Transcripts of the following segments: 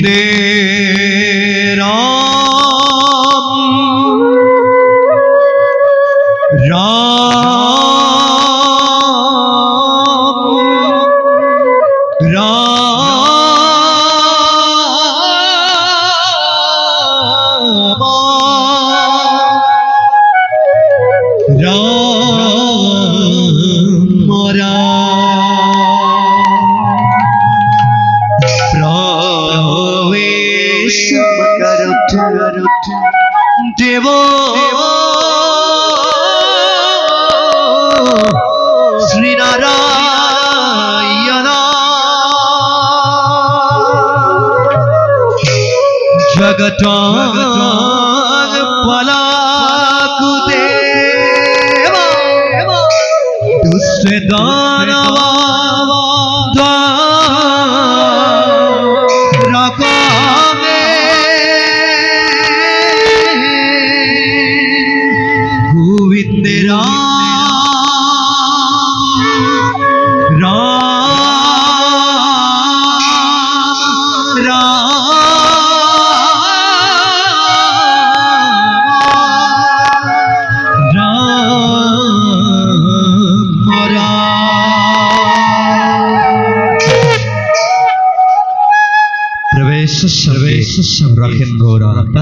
গোবিন্দে রাম রাম রাম রাম দেব শ্রীনারায়ণ জগত পলাকুদেব দুষ্ট দানব গোবিন্দে রাম রাম প্রবেশ সর্বেশ রাখেন গৌরা একটা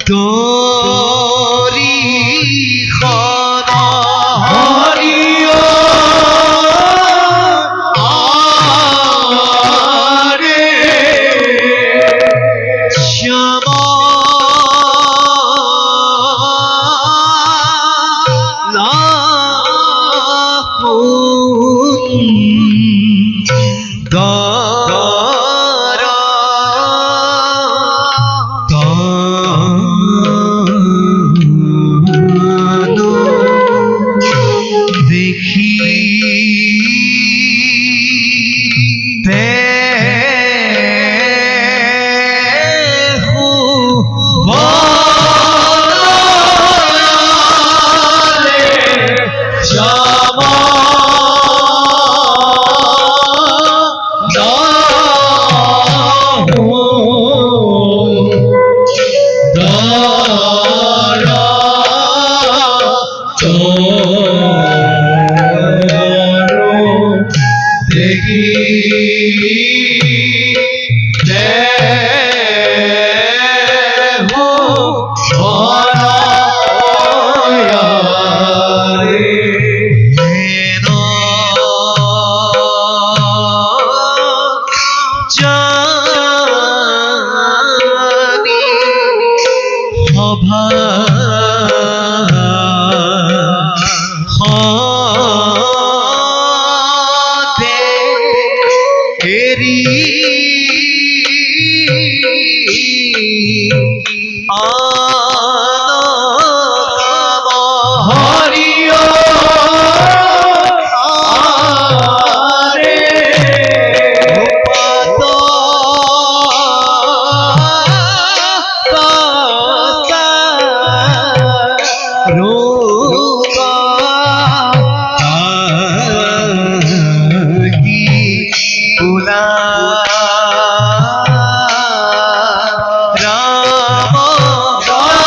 তোরি খরা হরিও আরে শ্যামা রাম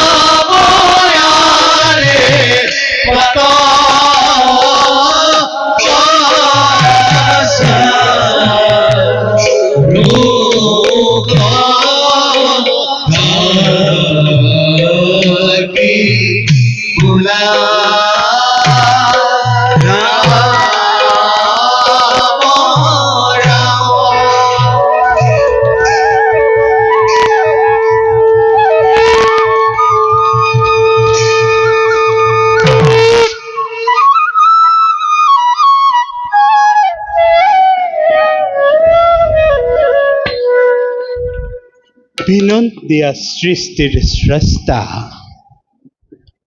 দিনন্দিয়া সৃষ্টির স্রষ্টা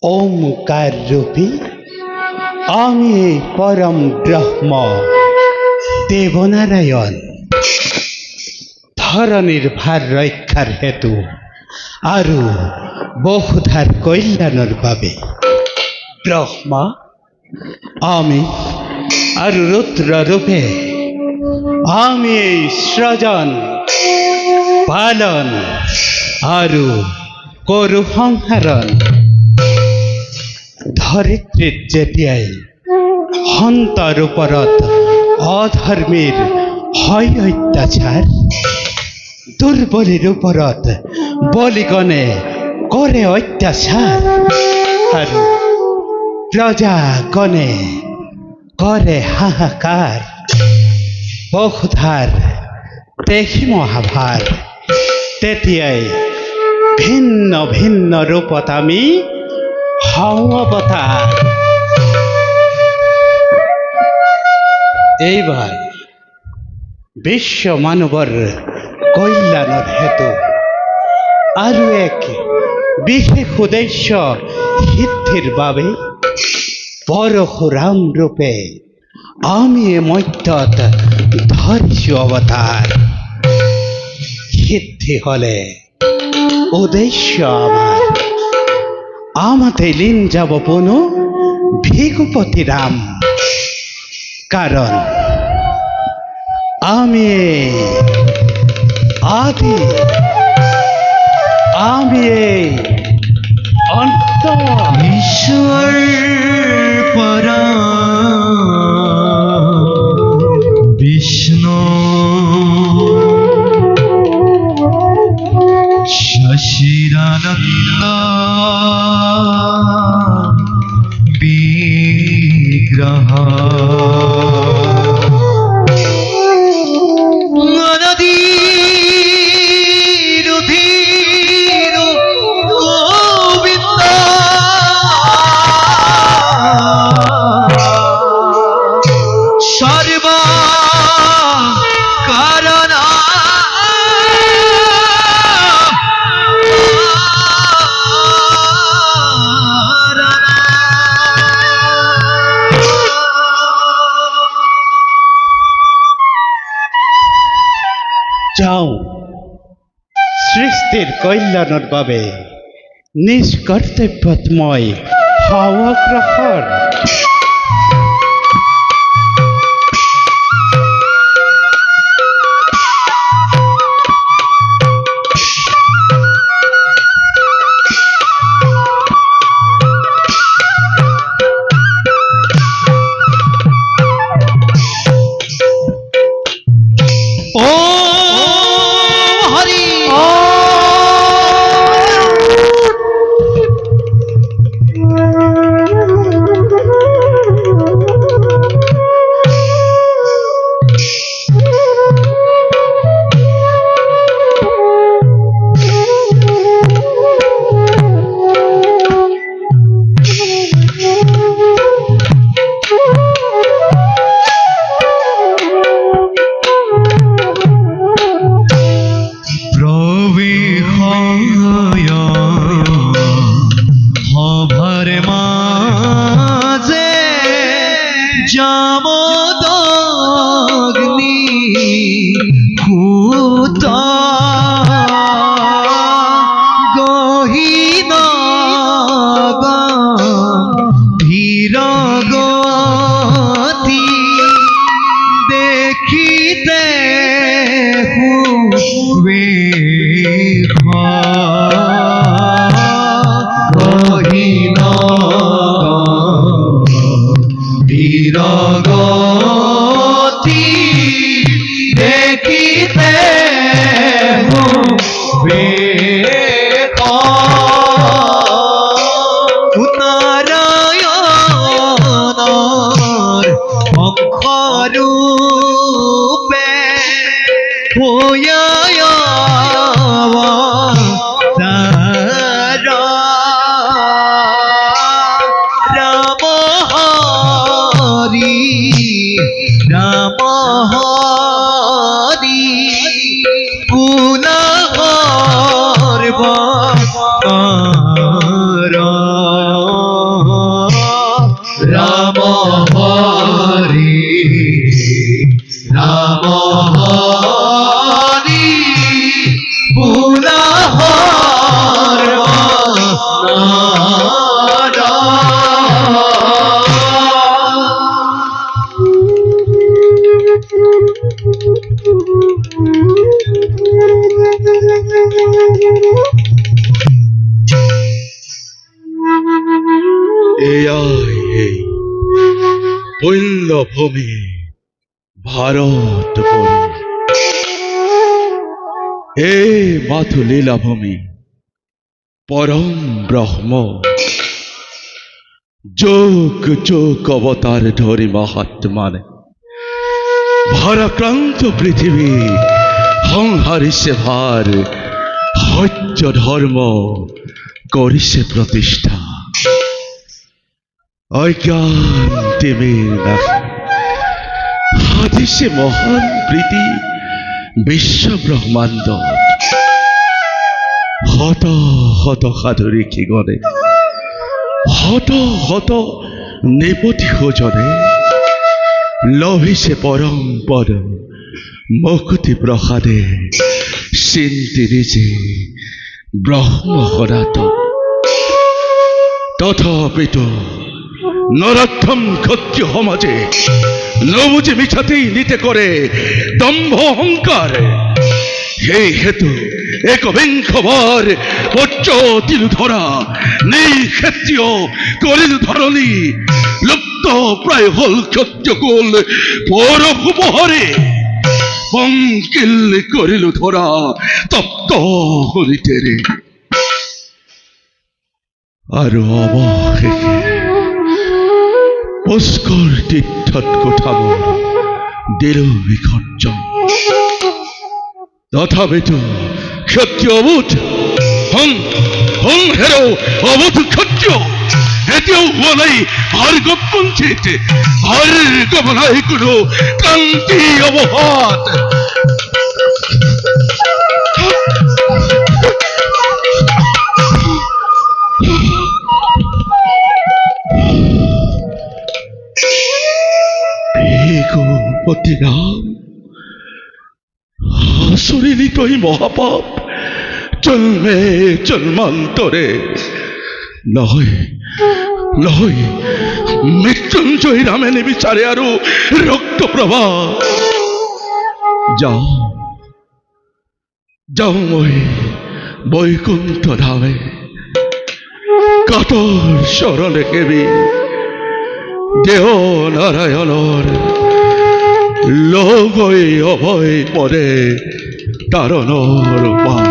ওমকার রূপী আমি এই পরম ব্রহ্ম দেবনারায়ণ ধরণীর ভার রক্ষার হেতু আৰু বহুধার কল্যাণৰ বাবে ব্রহ্মা আমি আৰু রুদ্র রূপে আমি এই সৃজন পালন আৰু করু সংহারণ ধৰিত্ৰীত যেতিয়াই সন্তৰ ওপৰত অধৰ্মীৰ হয় অত্যাচাৰ দুৰ্বলীৰ ওপৰত বলিগণে কৰে অত্যাচাৰ আৰু প্ৰজাগণে কৰে হাহাকাৰ বহুধাৰ দেখি মহাভাৰ তেতিয়াই ভিন্ন ভিন্ন ৰূপত আমি হওঁ অৱতাৰ এইবাৰ বিশ্ব মানৱৰ কল্যাণৰ হেতু আৰু এক বিশেষ উদ্দেশ্য সিদ্ধিৰ বাবে পৰশুৰাম ৰূপে আমি মধ্যত ধৰিছো অৱতাৰ সিদ্ধি হলে উদ্দেশ্য আমাতে লীন যাব পুনঃ ভিগুপতি রাম কারণ আমি আদি আমি অন্ত ঈশ্বর পরা বিষ্ণু শশিরানন্দ বিগ্রহ যাও সৃষ্টির কল্যাণৰ বাবে নিজ কৰ্তব্যত মই হওঁ অগ্ৰসৰ জামদগ্নি ভূত গহীন ধীরগতি দেখিতে হুবে গহীন ধীরগতি দেখিতে হুবে নারায়ণৰ অংশৰূপে রাম হরি পুনঃ ভূমি ভারতপুরী। এ মাথু লীলাভূমি পরম ব্রহ্ম যোগ যোগ অবতার ধরি মহাত্মানে ভারাক্রান্ত পৃথিবী সংহারিছে ভার সত্য ধর্ম কৰিছে প্ৰতিষ্ঠা। অজ্ঞান তিমিৰ নাশে সাধিছে মহান প্ৰীতি বিশ্ব ব্ৰহ্মাণ্ড। শত শত সাধুৰী কিগণে শত শত নিপতি সুজনে লভিছে পৰম পদ মুকুতি প্ৰসাদে চিন্তি নিজে ব্রহ্ম সনাতন। তথাপিতো নরাক্ষম ক্ষত্রিয় সমাজে নবুঝে মিছাতেই নিতে করে দম্ভ অহংকার। সেই হেতু একবিংশবার পর্যতিল ধরা নেই ক্ষত্রিয় করিল ধরণী। লুপ্ত প্রায় হল ক্ষত্রিয় কুল পৌরব উপহারে পঙ্কিল করিল ধরা তপ্ত হরিতেরে। আর অবশেষে পুষ্কৰ তীৰ্থত কোঠাবোৰ দিল বিসৰ্জন। তথাপিতো ক্ষত্ৰিয় অবুধ হেৰ অবুধ ক্ষত্ৰিয় এতিয়াও হোৱা নাই ভাৰ্গৱপন্থীত। ভাৰ্গৱ নাই কোনো ক্ৰান্তি অৱসাদ। ভেগপতি রাম আসুরিতই মহাপাপ জন্মে জন্মান্তরে নহয় নহয় মৃত্যুঞ্জয় রামে নিবিচারে আৰু রক্ত প্রবাহ। যাও যাও মই বৈকুণ্ঠ ধামে কাতৰ শরণে কেবি দেহ নারায়ণৰ লগৈ অভয় পদে তাৰণৰ পাম।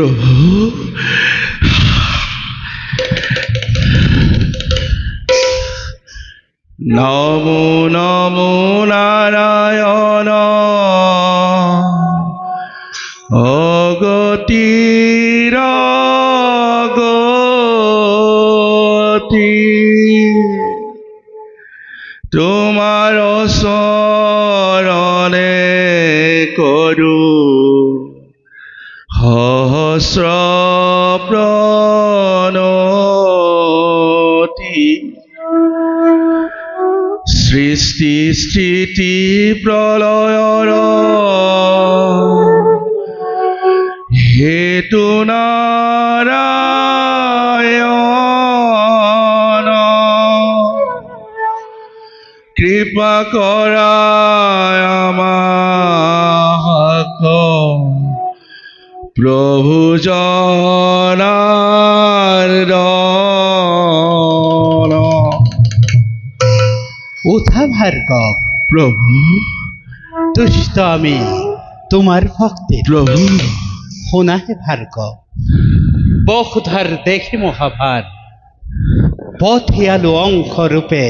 প্ৰভু নমো নমো নাৰায়ণ অগতিৰ গতি তোমাৰ চৰণে কৰো সহস্ৰ প্ৰণতি সৃষ্টি স্থিতি প্ৰলয়ৰ হেতু নাৰায়ণ কৃপা কৰা আমাক প্ৰভু জনাৰ্দন উঠা ভার্গব, প্ৰভু তুষ্ট আমি তোমার ভক্তির। প্ৰভু শোনা হে ভার্গব, বসুধার দেখি মহাভার, পথিয়ালু অংশ রূপে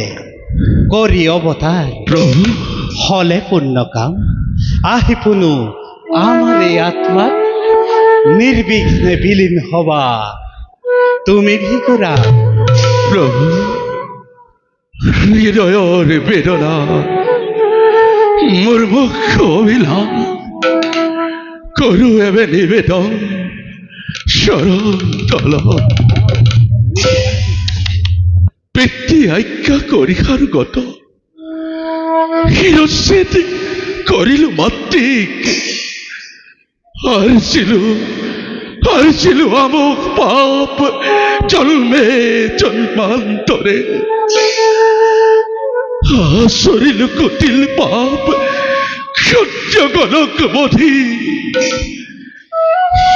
করি অবতার। প্ৰভু হলে পূর্ণ কাম আহি পুনু আমার এই আত্মার নির্বিঘ্নে বিলীন হবা তুমি ভিকুরা। প্ৰভু হৃদয়ৰ বেদনা মোৰ মুখ অভিলাম কৰো এবে নিবেদন চৰণ তলত পিতৃ আজ্ঞা কৰি গত শিৰচ্ছেদ কৰিলো মাতৃক হাৰিছিলো আমোক পাপ জন্মে জন্মান্তরে আচৰিলো কুটিল পাপ সূৰ্য গণক বধি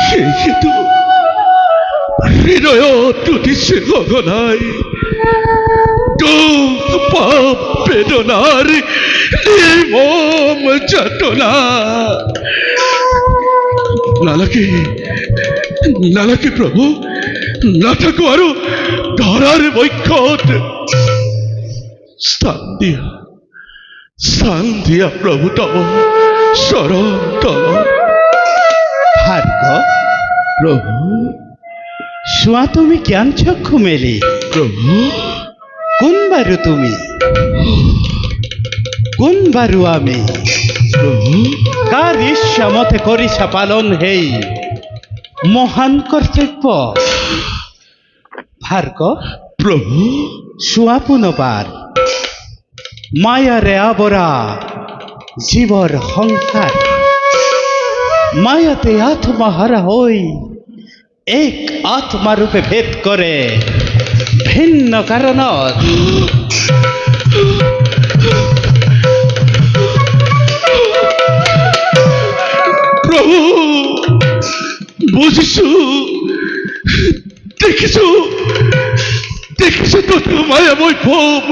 সেইটো হৃদয়ত উঠিছে গগনাই দুখ পাপ বেদনাৰ নিৰ্মম যাতনা। নালাগে প্ৰভু, নাথাকো আৰু ধৰাৰ বক্ষত। স্থান দিয়া প্ৰভু তব চৰণ তলত। ভার্গব, প্ৰভু শোয়া তুমি জ্ঞান চক্ষু মেলি, প্ৰভু কোন বারু তুমি কোন বারু আমি, প্ৰভু কার ইচ্ছা মতে করিছা পালন হেই মহান কর্তব্য। ভার্গব, প্ৰভু শোয়া পুনবার মায়ারে আবরা জীবর সংসার, মায়াতে আত্মাহারা হই এক আত্মারূপে ভেদ করে ভিন্ন কারণত। প্ৰভু বুজিছো, দেখিছো তত মায়াময় ভৱ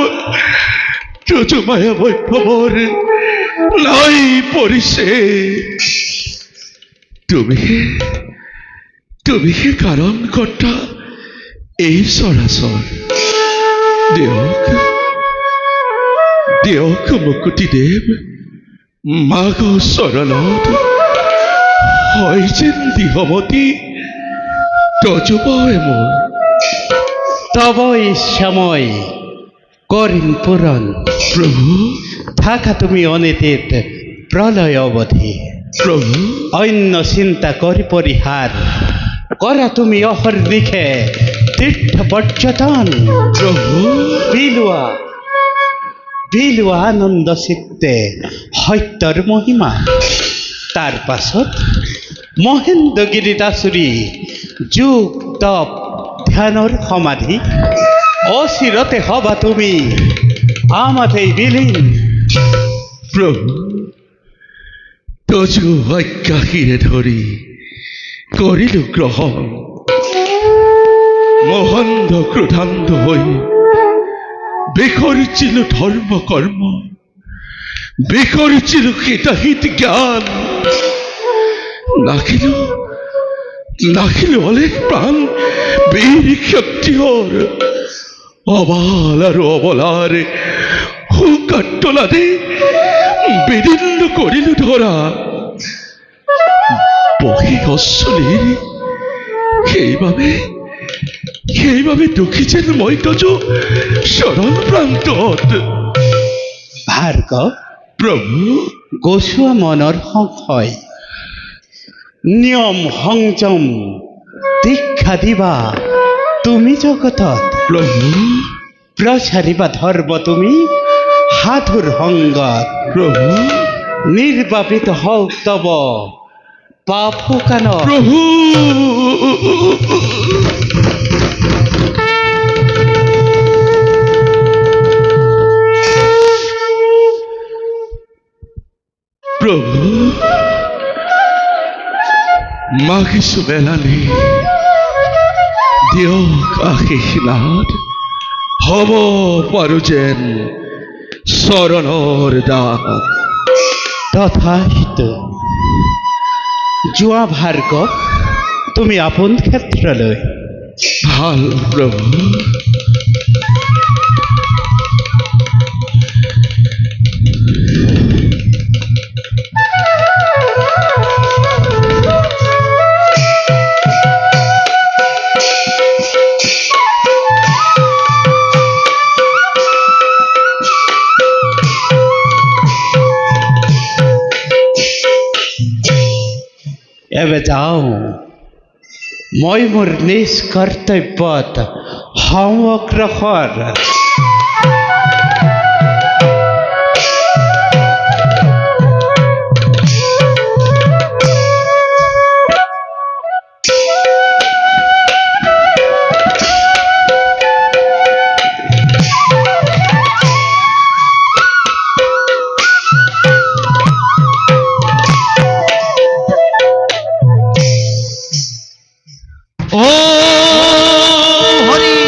নাই পৰিছে। তুমি কাৰণ কৰ্তা এই চৰাচৰ। দিয়ক মুকুতি দেৱ মাগ চৰণত হয় যেন দিহমতি তজুবয় মোৰ। তব ইচ্ছাময় করিন পূরণ, প্ৰভু থাকা তুমি অনীতিত প্রলয় অবধি। প্ৰভু অন্য চিন্তা করি পরিহার করা তুমি অহর্নিশে তীর্থ পর্যটন। প্ৰভু বিলুয়া আনন্দ চিত্তে সত্যৰ মহিমা। তাৰ পাছত মহেন্দ্ৰগিৰি দাসুৰী যোগ তপ ধ্যানৰ সমাধি অচিৰতে হবা তুমি আমাতেই বিলীন। প্ৰভু তজু আজ্ঞাশীৰে ধৰি কৰিলো গ্ৰহণ। মহন্ধ ক্ৰোধান্ধ হৈ বিসৰ্জিলো ধৰ্ম কৰ্ম, বিসৰ্জিলো হিতাহিত জ্ঞান। নাহিলে অলেখ প্রাণ বীর ক্ষত্রিয়র অবাল আর অবলার হুঙ্কাট্টলাদে বিদীর্ণ করিল ধরা বহে অশ্বলীর সেইভাবে দুঃখিছেন মৈতজ সরল প্রান্ত ভার্গব, প্রভু গোসুয়া মনৰ সংশয় নিয়ম সংযম দীক্ষা দিবা তুমি জগতত প্রভু প্ৰচাৰিবা ধৰ্ম তুমি সাধুৰ সংগত প্রভু নিৰ্বাপিত হওক তব পাপ শুকানত প্রভু প্রভু মাগিছো বেলালে দিয়ক আশীৰ্বাদ হব পাৰো যেন চৰণৰ দাস তথাস্তু যোৱা ভাৰ্গৱ তুমি আপোন ক্ষেত্ৰলৈ ভাল প্রভু এবে যাওঁ মই মোৰ নিজ কৰ্তব্যত সমগ্ৰসৰ ও হরি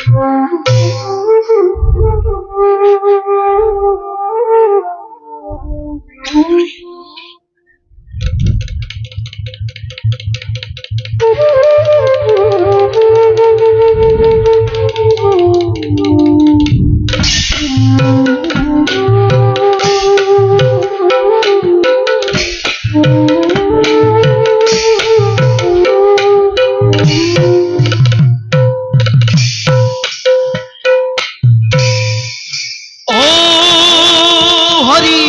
Thank you. ও হরি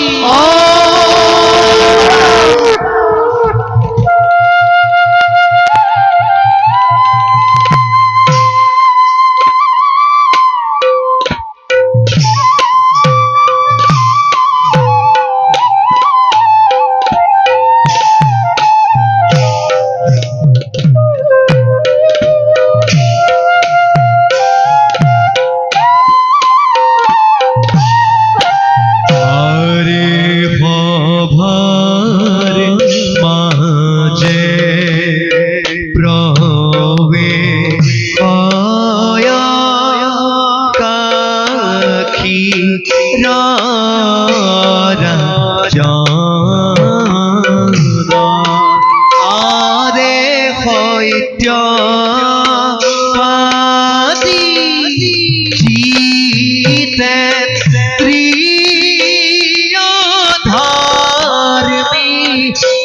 আরে ভবার মাঝে প্রবে আয়া কাখি আরে হইত্য পাতি চিতে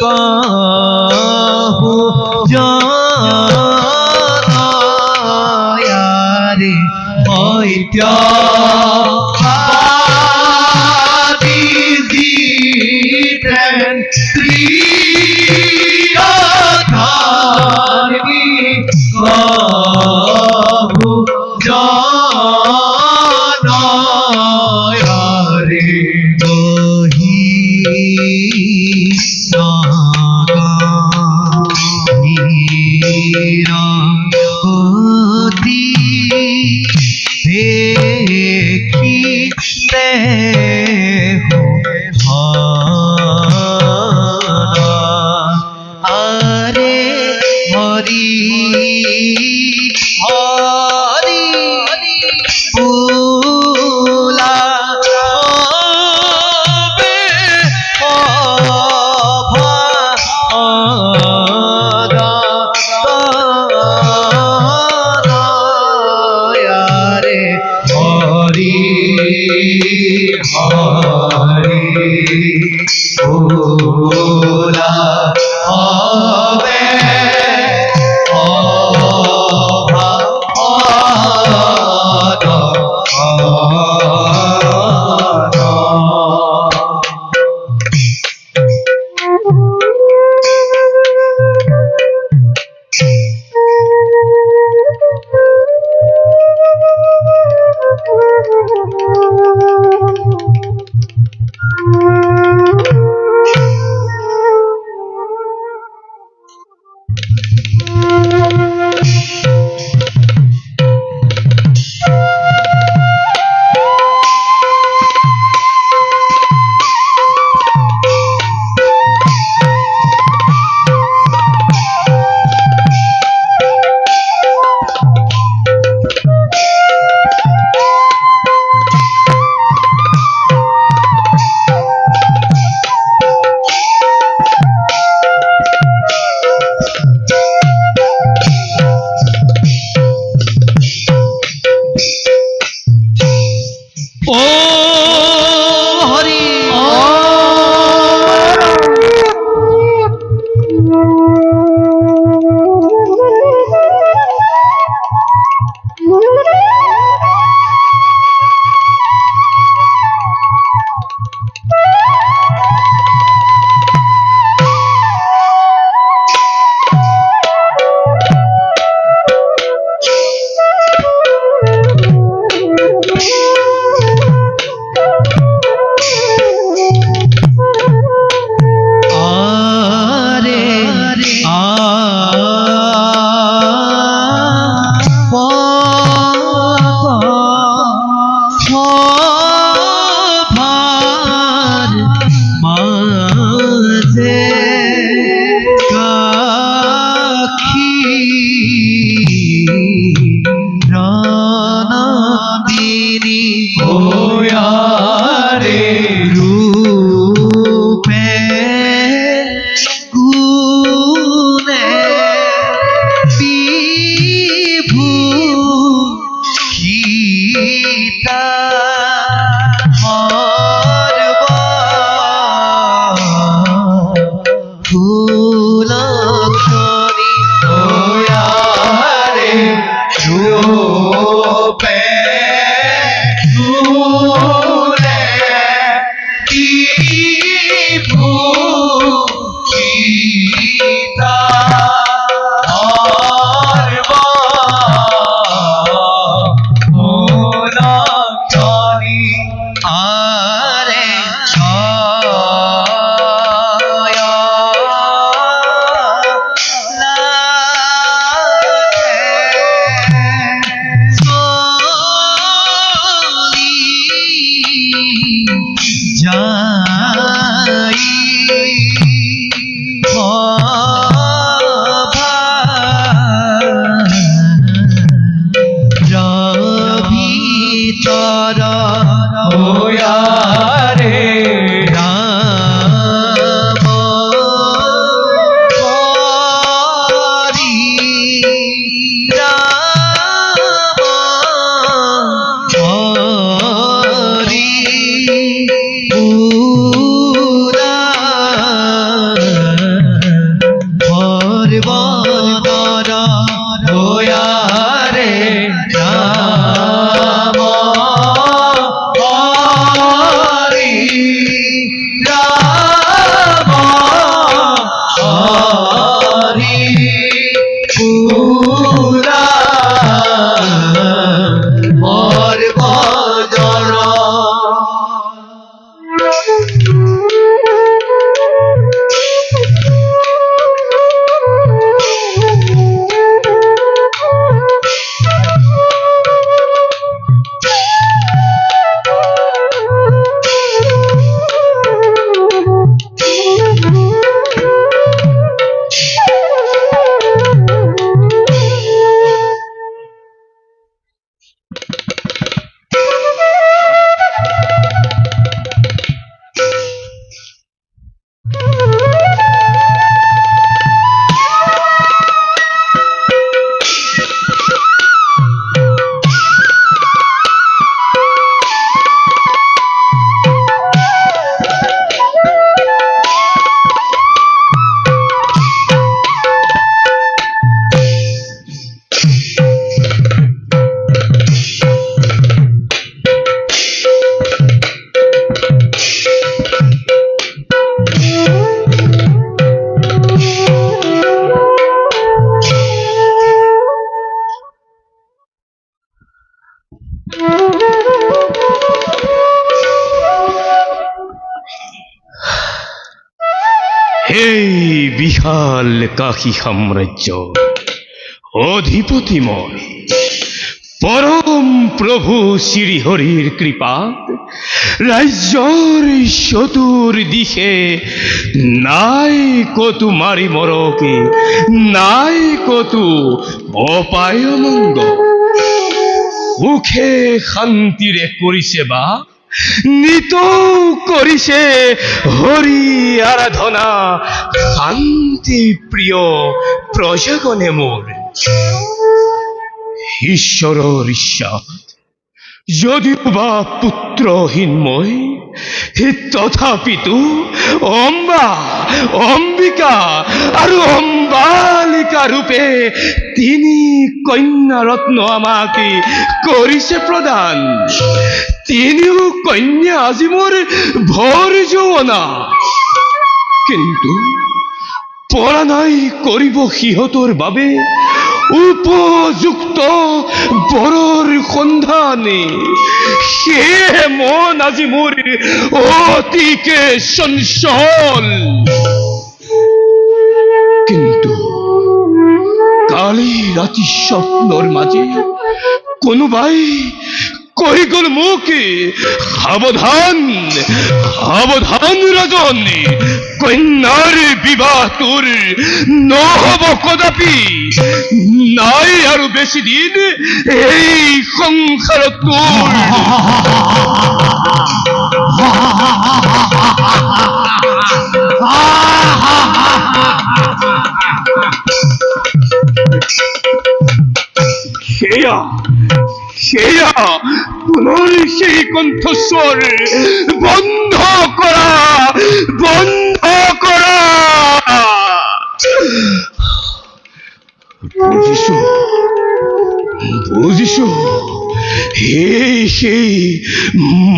কাহু জানায়ারে হইত্য পাতি জিতেন ত্রিয়ধার্মী কাহু জানায়ারে বহি গতি দেখিতে আরে হরি হরি বুলা হরি হরি ভোলা হবে কুলক্ষণী ওয়ারে রূপে ফুলে কি ভূষিতা কুলক্ষণী আরে এই বিশাল কাশী সাম্রাজ্য অধিপতিময় পরম প্রভু শ্রীহরির কৃপাত রাজ্যর চতুর্দিশে নাই কতু মারি মরকে, নাই কতু অপায় মঙ্গ। সুখে শান্তিৰে কৰিছে বা নিত কৰিছে হৰি আৰাধনা। শান্তি প্ৰিয় প্ৰজাগণে মোৰ ঈশ্বৰৰ ইচ্ছাত যদিও বা পুত্ৰহীন মই, তথাপিতো অম্বা অম্বিকা আৰু অম্বালিকা ৰূপে তিনি কন্যা ৰত্ন আমাকে কৰিছে প্ৰদান। তিনিও কন্যা আজি মোৰ ভৰ যৌৱনা, কিন্তু পৰা নাই কৰিব সিহঁতৰ বাবে উপযুক্ত বৰৰ সন্ধানে। সেয়ে মন আজি মোৰ অতিকে চঞ্চল। কিন্তু কালি ৰাতি স্বপ্নৰ মাজে কোনোবাই কৈ গ'ল মোক, সাৱধান সাৱধান ৰাজন, কন্যাৰ বিবাহ তোৰ নহ'ব কদাপি। নাই আৰু বেছি দিন এই সংসাৰত তোৰ। সেয়া সেয়া পুনৰ সেই কণ্ঠস্বৰ বন্ধ কৰা, বন্ধ কৰা। বুঝিছো বুঝিছো এই সেই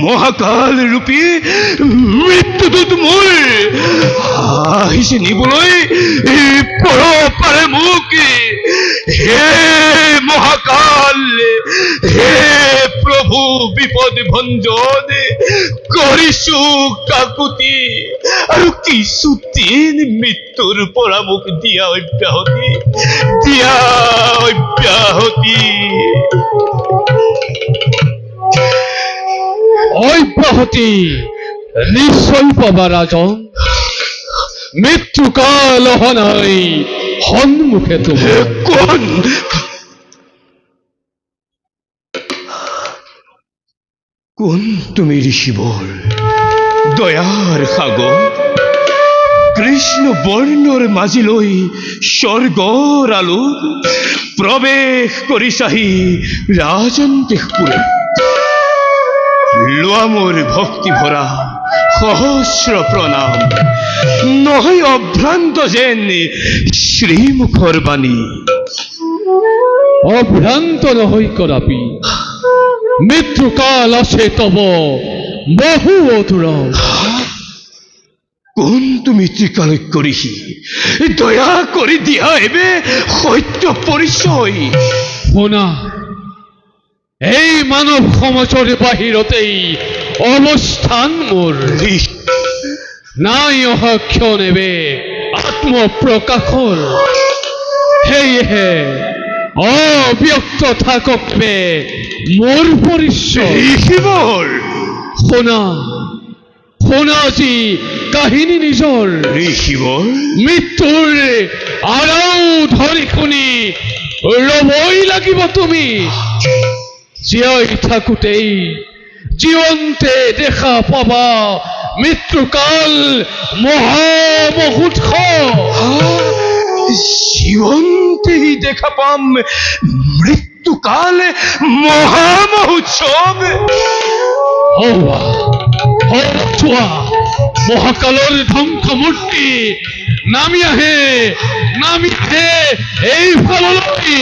মহাকাল ৰূপী মৃত্যুদূত মোৰ আহিছে নিবলৈ পৰপাৰে মোক হে মহাকাল হে প্ৰভু বিপদ ভঞ্জন কৰিছো কাকুতি আৰু কিছুদিন মৃত্যুৰ পৰা মোক দিয়া অব্যাহতি অব্যাহতি নিশ্চয় পাবা ৰাজন। মৃত্যুকাল অহা নাই সন্মুখে তোমাৰ। কোন তুমি ঋষিবৰ দয়াৰ সাগৰ কৃষ্ণ বৰ্ণৰ মাজিলৈ স্বৰ্গৰ আলোক প্ৰৱেশ কৰিছাহি ৰাজন দেশপুৰে। লোৱা মোৰ ভক্তি ভৰা সহস্ৰ প্ৰণাম নহয় অভ্ৰান্ত যেন শ্ৰীমুখৰ বাণী। অভ্ৰান্ত নহয় কদাপি, মৃত্যুকাল আছে তব বহু অধুৰ। কোন তুমি ত্ৰিকালজ্ঞ ঋষি দয়া কৰি দিয়া এবে সত্য পৰিচয়। শুনা, এই মানৱ সমাজৰ বাহিৰতেই অৱস্থান মোৰ। নাই অহা ক্ষণেবে আত্মপ্ৰকাশৰ। সেয়েহে অব্যক্ত থাকক বে মোৰ পৰিচয়। ঋষিবৰ শুনা শুনা যি কাহিনী নিজৰ। ঋষিবৰ মৃত্যুৰ আৰাও ধৰি শুনি ৰবই লাগিব তুমি। জীয়াই থাকোঁতেই জীৱন্তে দেখা পাবা মৃত্যুকাল মহামহোৎসৱ। জীৱন্তেই দেখা পাম মৃত্যুকাল মহামহোৎসৱ। চোৱা, মহাকালৰ ধ্বংসমূৰ্তি নামি আহে এইফাললৈ।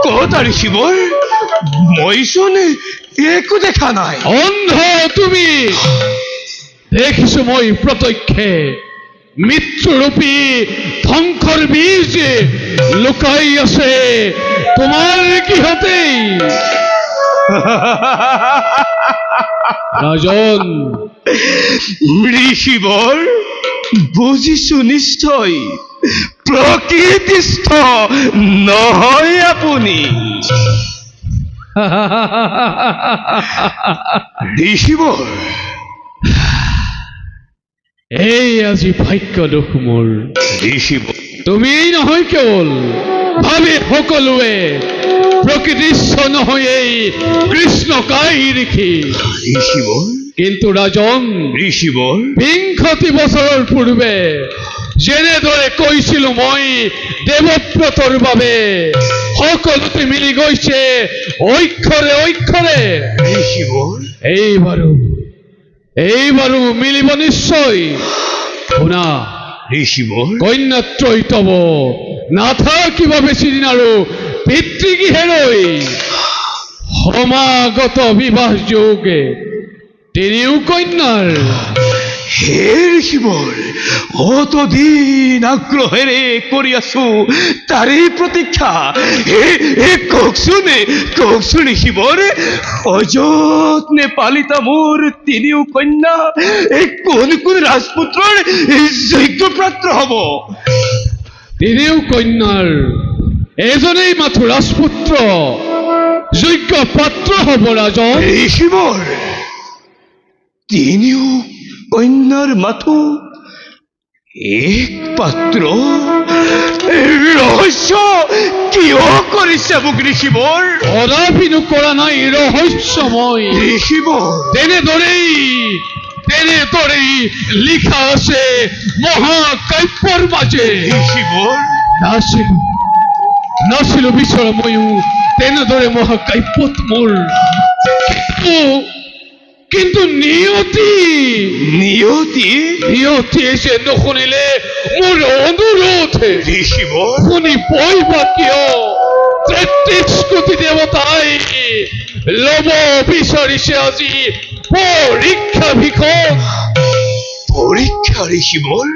কতা ঋষিবৰ মইচোন একো দেখা নাই। অন্ধ তুমি, দেখিছো মই প্ৰত্যক্ষে মৃত্যুৰূপী ধ্বংসৰ বীজ লুকাই আছে তোমাৰ গৃহতেই। ৰাজন ঋষিবৰ বুজিছো নিশ্চয় প্ৰকৃতিস্থ নহয় আপুনি। ঋষিবৰ এই আজি ভাগ্য দুখ মোৰ। ঋষিবৰ তুমি নহয় কেৱল ভাবে সকলোৱে প্ৰকৃতিস্থ নহয় এই কৃষ্ণকাই ঋষি। ঋষিবৰ কিন্তু ৰাজন ঋষিবৰ ২০ বছৰৰ পূৰ্বে যেনেদৰে কৈছিলো মই দেৱব্ৰতৰ বাবে সকলোতে মিলি গৈছে অক্ষৰে অক্ষৰে। ঋষিবৰ এইবাৰো মিলিব নিশ্চয়। শুনা, ঋষিবৰ কন্যাত্ৰই তব নাথাকিব বেছিদিন আৰু পিতৃগৃহেৰৈ। সমাগত বিবাহ যোগে তিনিও কন্যাৰ। হে ঋষিবৰ অতদিন আগ্ৰহেৰে কৰি আছো তাৰেই প্ৰতীক্ষা। কওকচোন ঋষিবৰ সযত্নে পালিতা মোৰ তিনিও কন্যা কোন কোন ৰাজপুত্ৰৰ যোগ্য পাত্ৰ হব? তিনিও কন্যাৰ এজনেই মাথো ৰাজপুত্ৰ যোগ্য পাত্ৰ হব ৰাজন। ঋষিবৰ তিনিও কন্যাৰ মাথো এক পাত্ৰ? ৰহস্য কিয় কৰিছে মোক ঋষিবৰ? কদাপিনো কৰা নাই ৰহস্যময়। ঋষিবৰ তেনেদৰেই লিখা আছে মহাকাব্যৰ মাজে। ঋষিবৰ নাছিলো বিচৰা ময়ো তেনেদৰে মহাকাব্যত মোৰ। কিন্তু নিয়তি নিয়তি এসে নুশুনিলে মোৰ অনুৰোধ ঋষিবৰ শুনি বইবা কিয় 33 কোটি দেৱতাই ল'ব বিচাৰিছে আজি পৰীক্ষা ভীষণ পৰীক্ষা ঋষিবৰ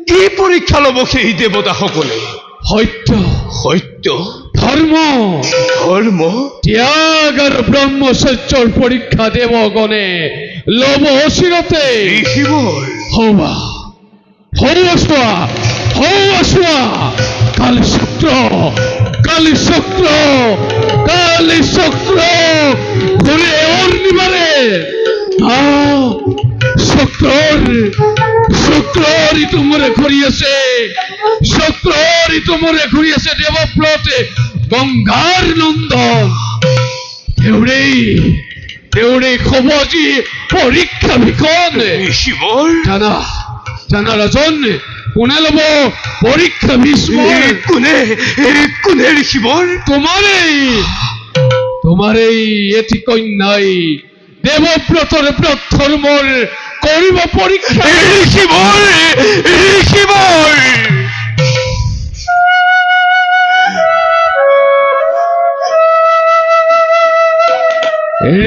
কি পৰীক্ষা ল'ব সেই দেৱতাসকলে সত্য ধৰ্ম ত্যাগ আৰু ব্ৰহ্মচৰ্যৰ পৰীক্ষা দেৱগণে ল'ব চিৰতে ঋষিবৰ হৌৱা চোৱা কালি চক্ৰ ঘূৰে অগ্নিবাৰে চক্ৰৰ ইটোমূৰে ঘূৰি আছে দেৱব্ৰতে গংগাৰ নন্দন দেউৰেই খব আজি পৰীক্ষা ভীষণ ঋষিবৰ জানা ৰাজন কোনে ল'ব পৰীক্ষা ভীষ্ম কোনে ঋষিবৰ তোমাৰেই এটি কন্যাই দেৱব্ৰতৰ ধৰ্মৰ কৰিব পৰীক্ষা ঋষিবৰ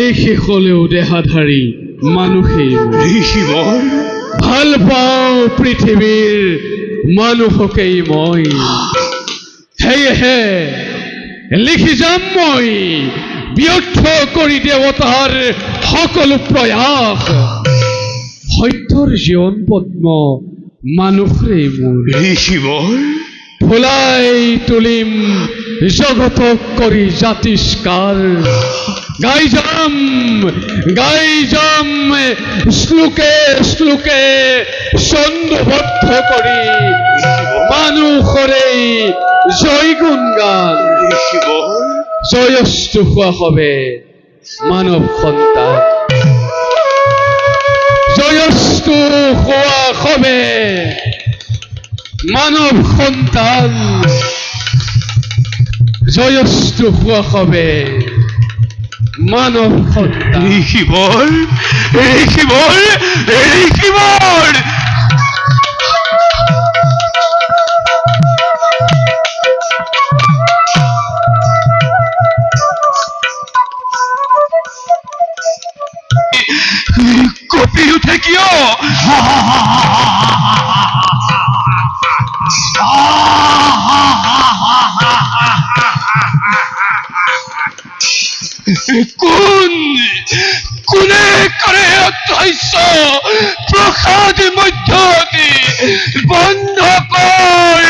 ঋষি হলেও দেহাধাৰী মানুহেই ঋষিবৰ ভাল পাওঁ পৃথিৱীৰ মানুহকেই মই সেয়েহে লিখি যাম মই ব্যৰ্থ কৰি দেৱতাৰ সকলো প্ৰয়াস সত্যৰ জীৱন পদ্ম মানুহৰেই মোৰ ঋষিবৰ ফুলাই তুলিম জগতক কৰি জাতিষ্কাৰ গাই যাম শ্লোকে ছন্দবদ্ধ কৰি মানুহৰেই জয় গুণ গান জয়স্তু হোৱা হবে মানৱ সন্তান জয়স্তু হোৱা হবে মানৱ সন্তান জয়স্তু হোৱা হবে মানৱ সন্তান ঋষিবৰ কপি উঠে কিয় কোনে কৰে অধ্যক্ষ প্ৰসাদ মধ্যতি বন্ধ কৰ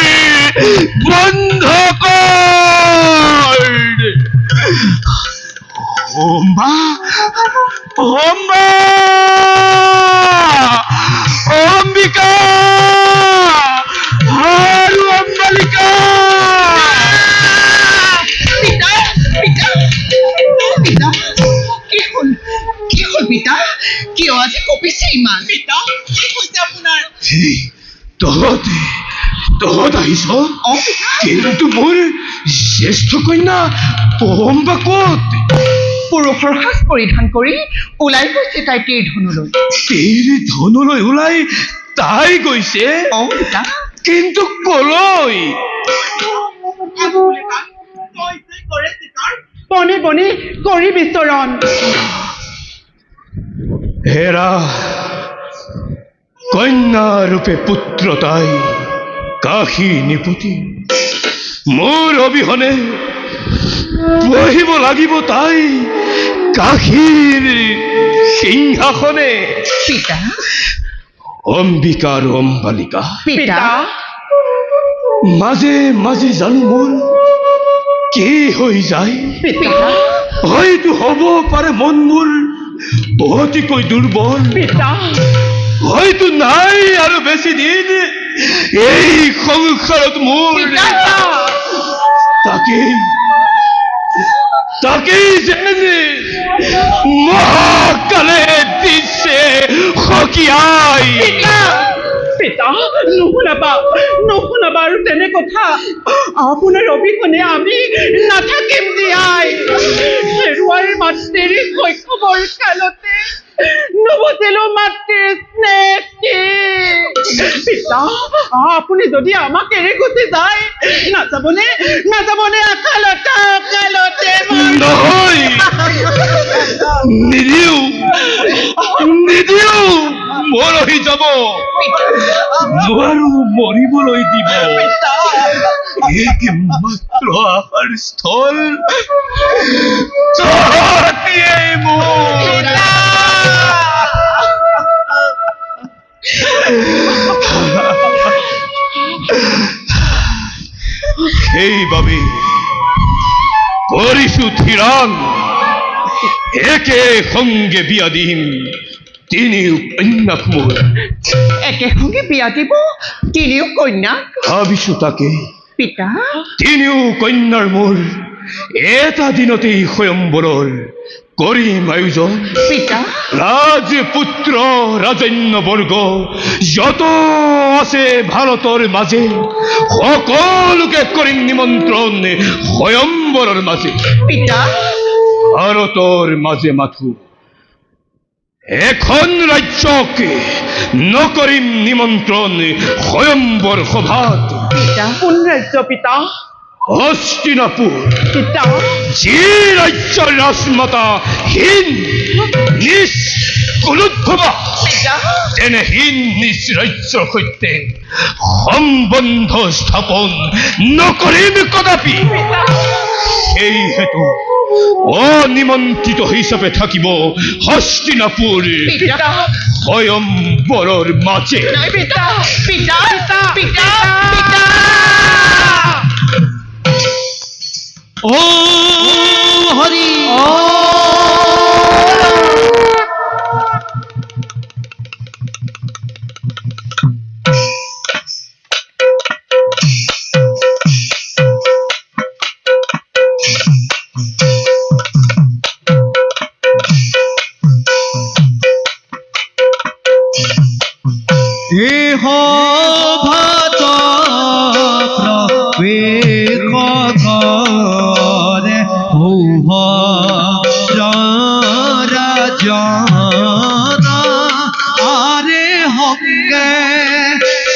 অম্বিকা আৰু অম্বালিকা কি হ'ল পিতা কিয় আজি কপিছে ইমান পিতা কি হৈছে আপোনাৰ তহঁত আহিছ অ পিতা কিন্তু মোৰ জ্যেষ্ঠ কন্যা অম্বা ক'ত পুৰুষৰ সাজ পৰিধান কৰি ওলাই গৈছে তাই ধনুলৈ ওলাই তাই গৈছে অ পিতা কিন্তু কলৈ বনে বনে কৰি বিচৰণ হেৰা কন্যা ৰূপে পুত্ৰ তাই কাশী নিপুতি মোৰ অবিহনে বহিব লাগিব তাই কাশীৰ সিংহাসনে পিতা অম্বিকা আৰু অম্বালিকা পিতা মাজে মাজে জানো মোৰ কি হৈ যায় পিতা হয়তো হ'ব পাৰে মন মোৰ অতিকৈ দুৰ্বল পিতা হয়তো নাই আৰু বেছি দিন এই সংসাৰত মোৰ তাকেই যেন মহাকালে দিছে সকীয়াই পিতা নুশুনাবা আৰু তেনে কথা আপোনাৰ অবিহনে আমি নাথাকিম জীয়াই হেৰুৱাৰ মাতৃৰ শৈশৱৰ কালতে নুবুজিলো মাতৃৰ স্নেহ কি পিতা আপুনি যদি আমাক এৰি গুচি যায় নাযাবনে আকালতে নহয় নিদিও মৰহি যাব নোৱাৰো মৰিবলৈ দিব একমাত্ৰ আহাৰ স্থল তহঁতিয়েই মোৰ সেইবাবে কৰিছো থিৰাং একে সঙ্গে বিয়া দিম তিনিও কন্যাক মোৰ একে সঙ্গে বিয়া দিব তিনিও কন্যাক ভাবিছো তাকে পিতা তিনিও কন্যাৰ মোৰ এটা দিনতেই স্বয়ম্বৰৰ কৰিম আয়োজন পিতা ৰাজপুত্ৰ ৰাজন্যবৰ্গ যত আছে ভাৰতৰ মাজে সকলোকে কৰিম নিমন্ত্ৰণ স্বয়ম্বৰৰ মাজে পিতা ভাৰতৰ মাজে মাথো এখন ৰাজ্যকে নকৰিম নিমন্ত্ৰণ স্বয়ম্বৰ সভাত পিতা কোন ৰাজ্য পিতা হস্তিনাপুৰ পিতা যি ৰাজ্যৰ ৰাজমাতা হীন নিজ কুলোদ্ভৱা পিতা তেনে হীন নিজ ৰাজ্যৰ সৈতে সম্বন্ধ স্থাপন নকৰিম কদাপি সেই হেতু অনিমন্ত্ৰিত হিচাপে থাকিব হস্তিনাপুৰ পিতা স্বয়ম্বৰৰ মাজে পিতা পিতা পিতা পিতা ওম হরি দেহ ভাত প্রবেশ করে ভূহ রাজনা আরে হকে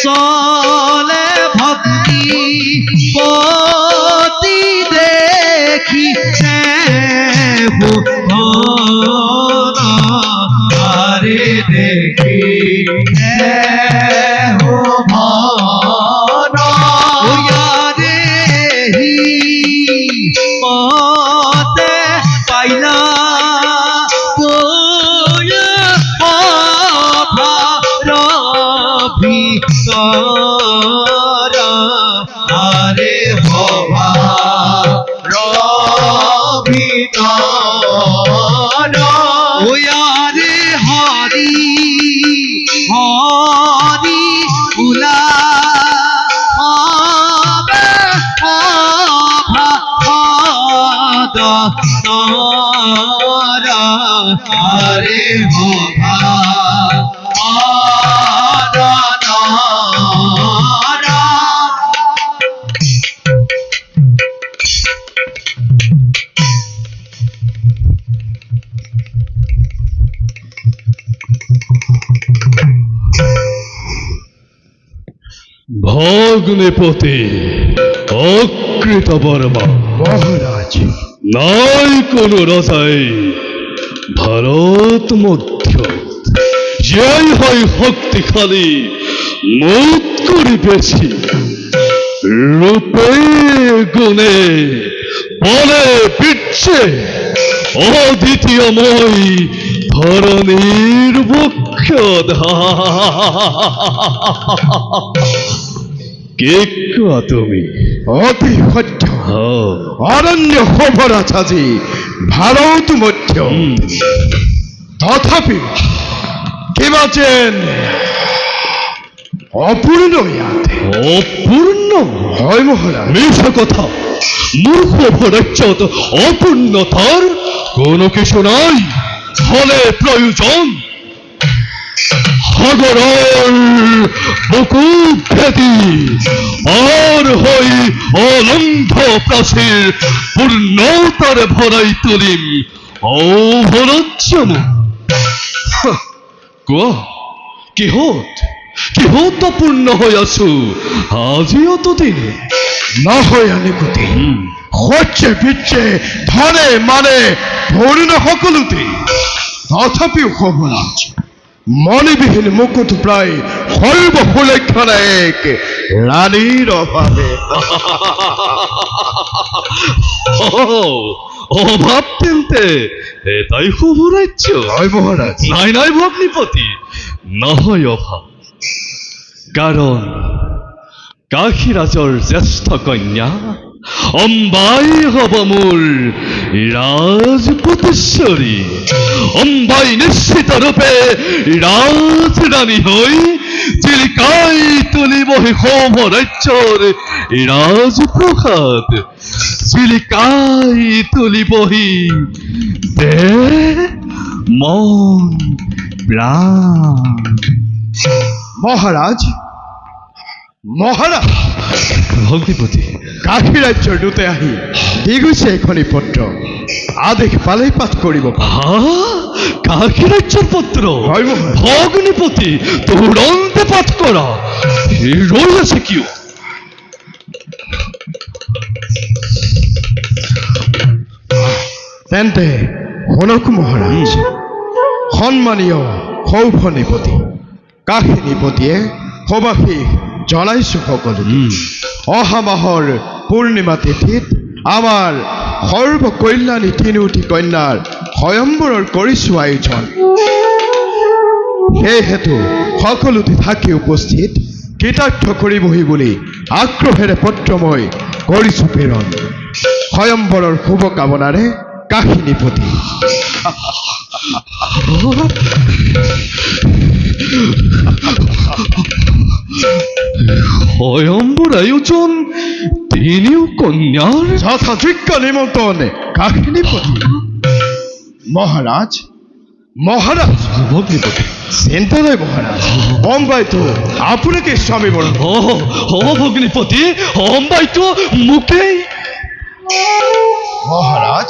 চলে ভক্তি পতি দেখিছে আরে দেখি পাইলা আরে হবা রবিতারে হরি হরি উলা আরে হবা ভগ্নিপতি অকৃত বর্মা মহারাজ নাই কোনো রজাই ভারত মধ্য জয় হয় শক্তিশালী মুখ করি বেশি রূপে গুণে বলে বীর্যে অদ্বিতীয়ময় ধরণীর বক্ষ কে কোৱা তুমি অতি সত্য হ্যাঁ অরণ্য শোভরা সাজি ভারত মধ্য তথাপি কিবা যেন অপূর্ণ ইয়াতে অপূর্ণ হয় মহারাজ মিছা কথা মূর্খ রাজ্যত অপূর্ণতার কোনো কিছু নাই ফলে প্রয়োজন সাগৰৰ বুকু ভেদি পাৰ হৈ অলন্ধ প্ৰাচীৰ পূৰ্ণতাৰে ভৰাই তুলিম অভৰাজ্যময়। কোৱা, কিহত পূৰ্ণ হৈ আছো আজি অতদিনে? নহয় আনিকুতি, শস্যে পিতৃ ধনে মানে পূৰ্ণ সকলোতে। তথাপিও সৰ্বনাশ, মণিবিহীন মুকুট প্ৰায় সৰ্বসুলক্ষণ এক ৰাণীৰ অভাৱে। অভাব তেন্তে এটাই শুভ ৰাজ্য। হয় মহাৰাজ। নাই ভগ্নীপতি, নহয় অভাৱ। কাৰণ কাশীৰাজৰ জ্যেষ্ঠ কন্যা অম্বাই হব মোৰ ৰাজপতিশ্বৰী। অম্বাই নিশ্চিত ৰূপে ৰাজৰাণী হৈ জিলিকাই তুলিবহি সৌম ৰাজ্যৰ ৰাজপ্ৰসাদ। জিলিকাই তুলিবহি দেহ মন প্ৰাণ। মহাৰাজ, ভগ্নীপতি, কাশী ৰাজ্যৰ দূতে আহি দি গৈছে এখনি পত্ৰ। আদেশ পালেই পাঠ কৰিব পাৰো। কাশী ৰাজ্যৰ পত্ৰ? হয় মহাৰাজ। ভগ্নীপতি, তুৰন্তে পাঠ কৰা। ৰৈ আছে কিয়? তেন্তে শুনক মহাৰাজ। সন্মানীয় সৌভনীপতি, কাশী নিপতিয়ে সবাসীক জনাইছো সকলো। অহা মাহৰ পূৰ্ণিমা তিথিত আমাৰ সৰ্বকল্যাণী তিনিওটি কন্যাৰ স্বয়ম্বৰৰ কৰিছো আয়োজন। সেয়েহেতু সকলোতে থাকি উপস্থিত কৃতাৰ্থ কৰিবহি বুলি আগ্ৰহেৰে পত্ৰ মই কৰিছো প্ৰেৰণ। স্বয়ম্বৰৰ শুভকামনাৰে কাশী নিপতি। স্বয়ম্বর আয়োজন তিনিও কন্যার? যথাযোগ্য নিমন্ত্রণ কাশী নিপতি। মহারাজ, ভগ্নীপতি, চিন্তা নাই মহারাজ, অম্বাইতো আপোনাকে স্বামী বৰণ। ভগ্নীপতি, অম্বাইতো মোকেই। মহারাজ,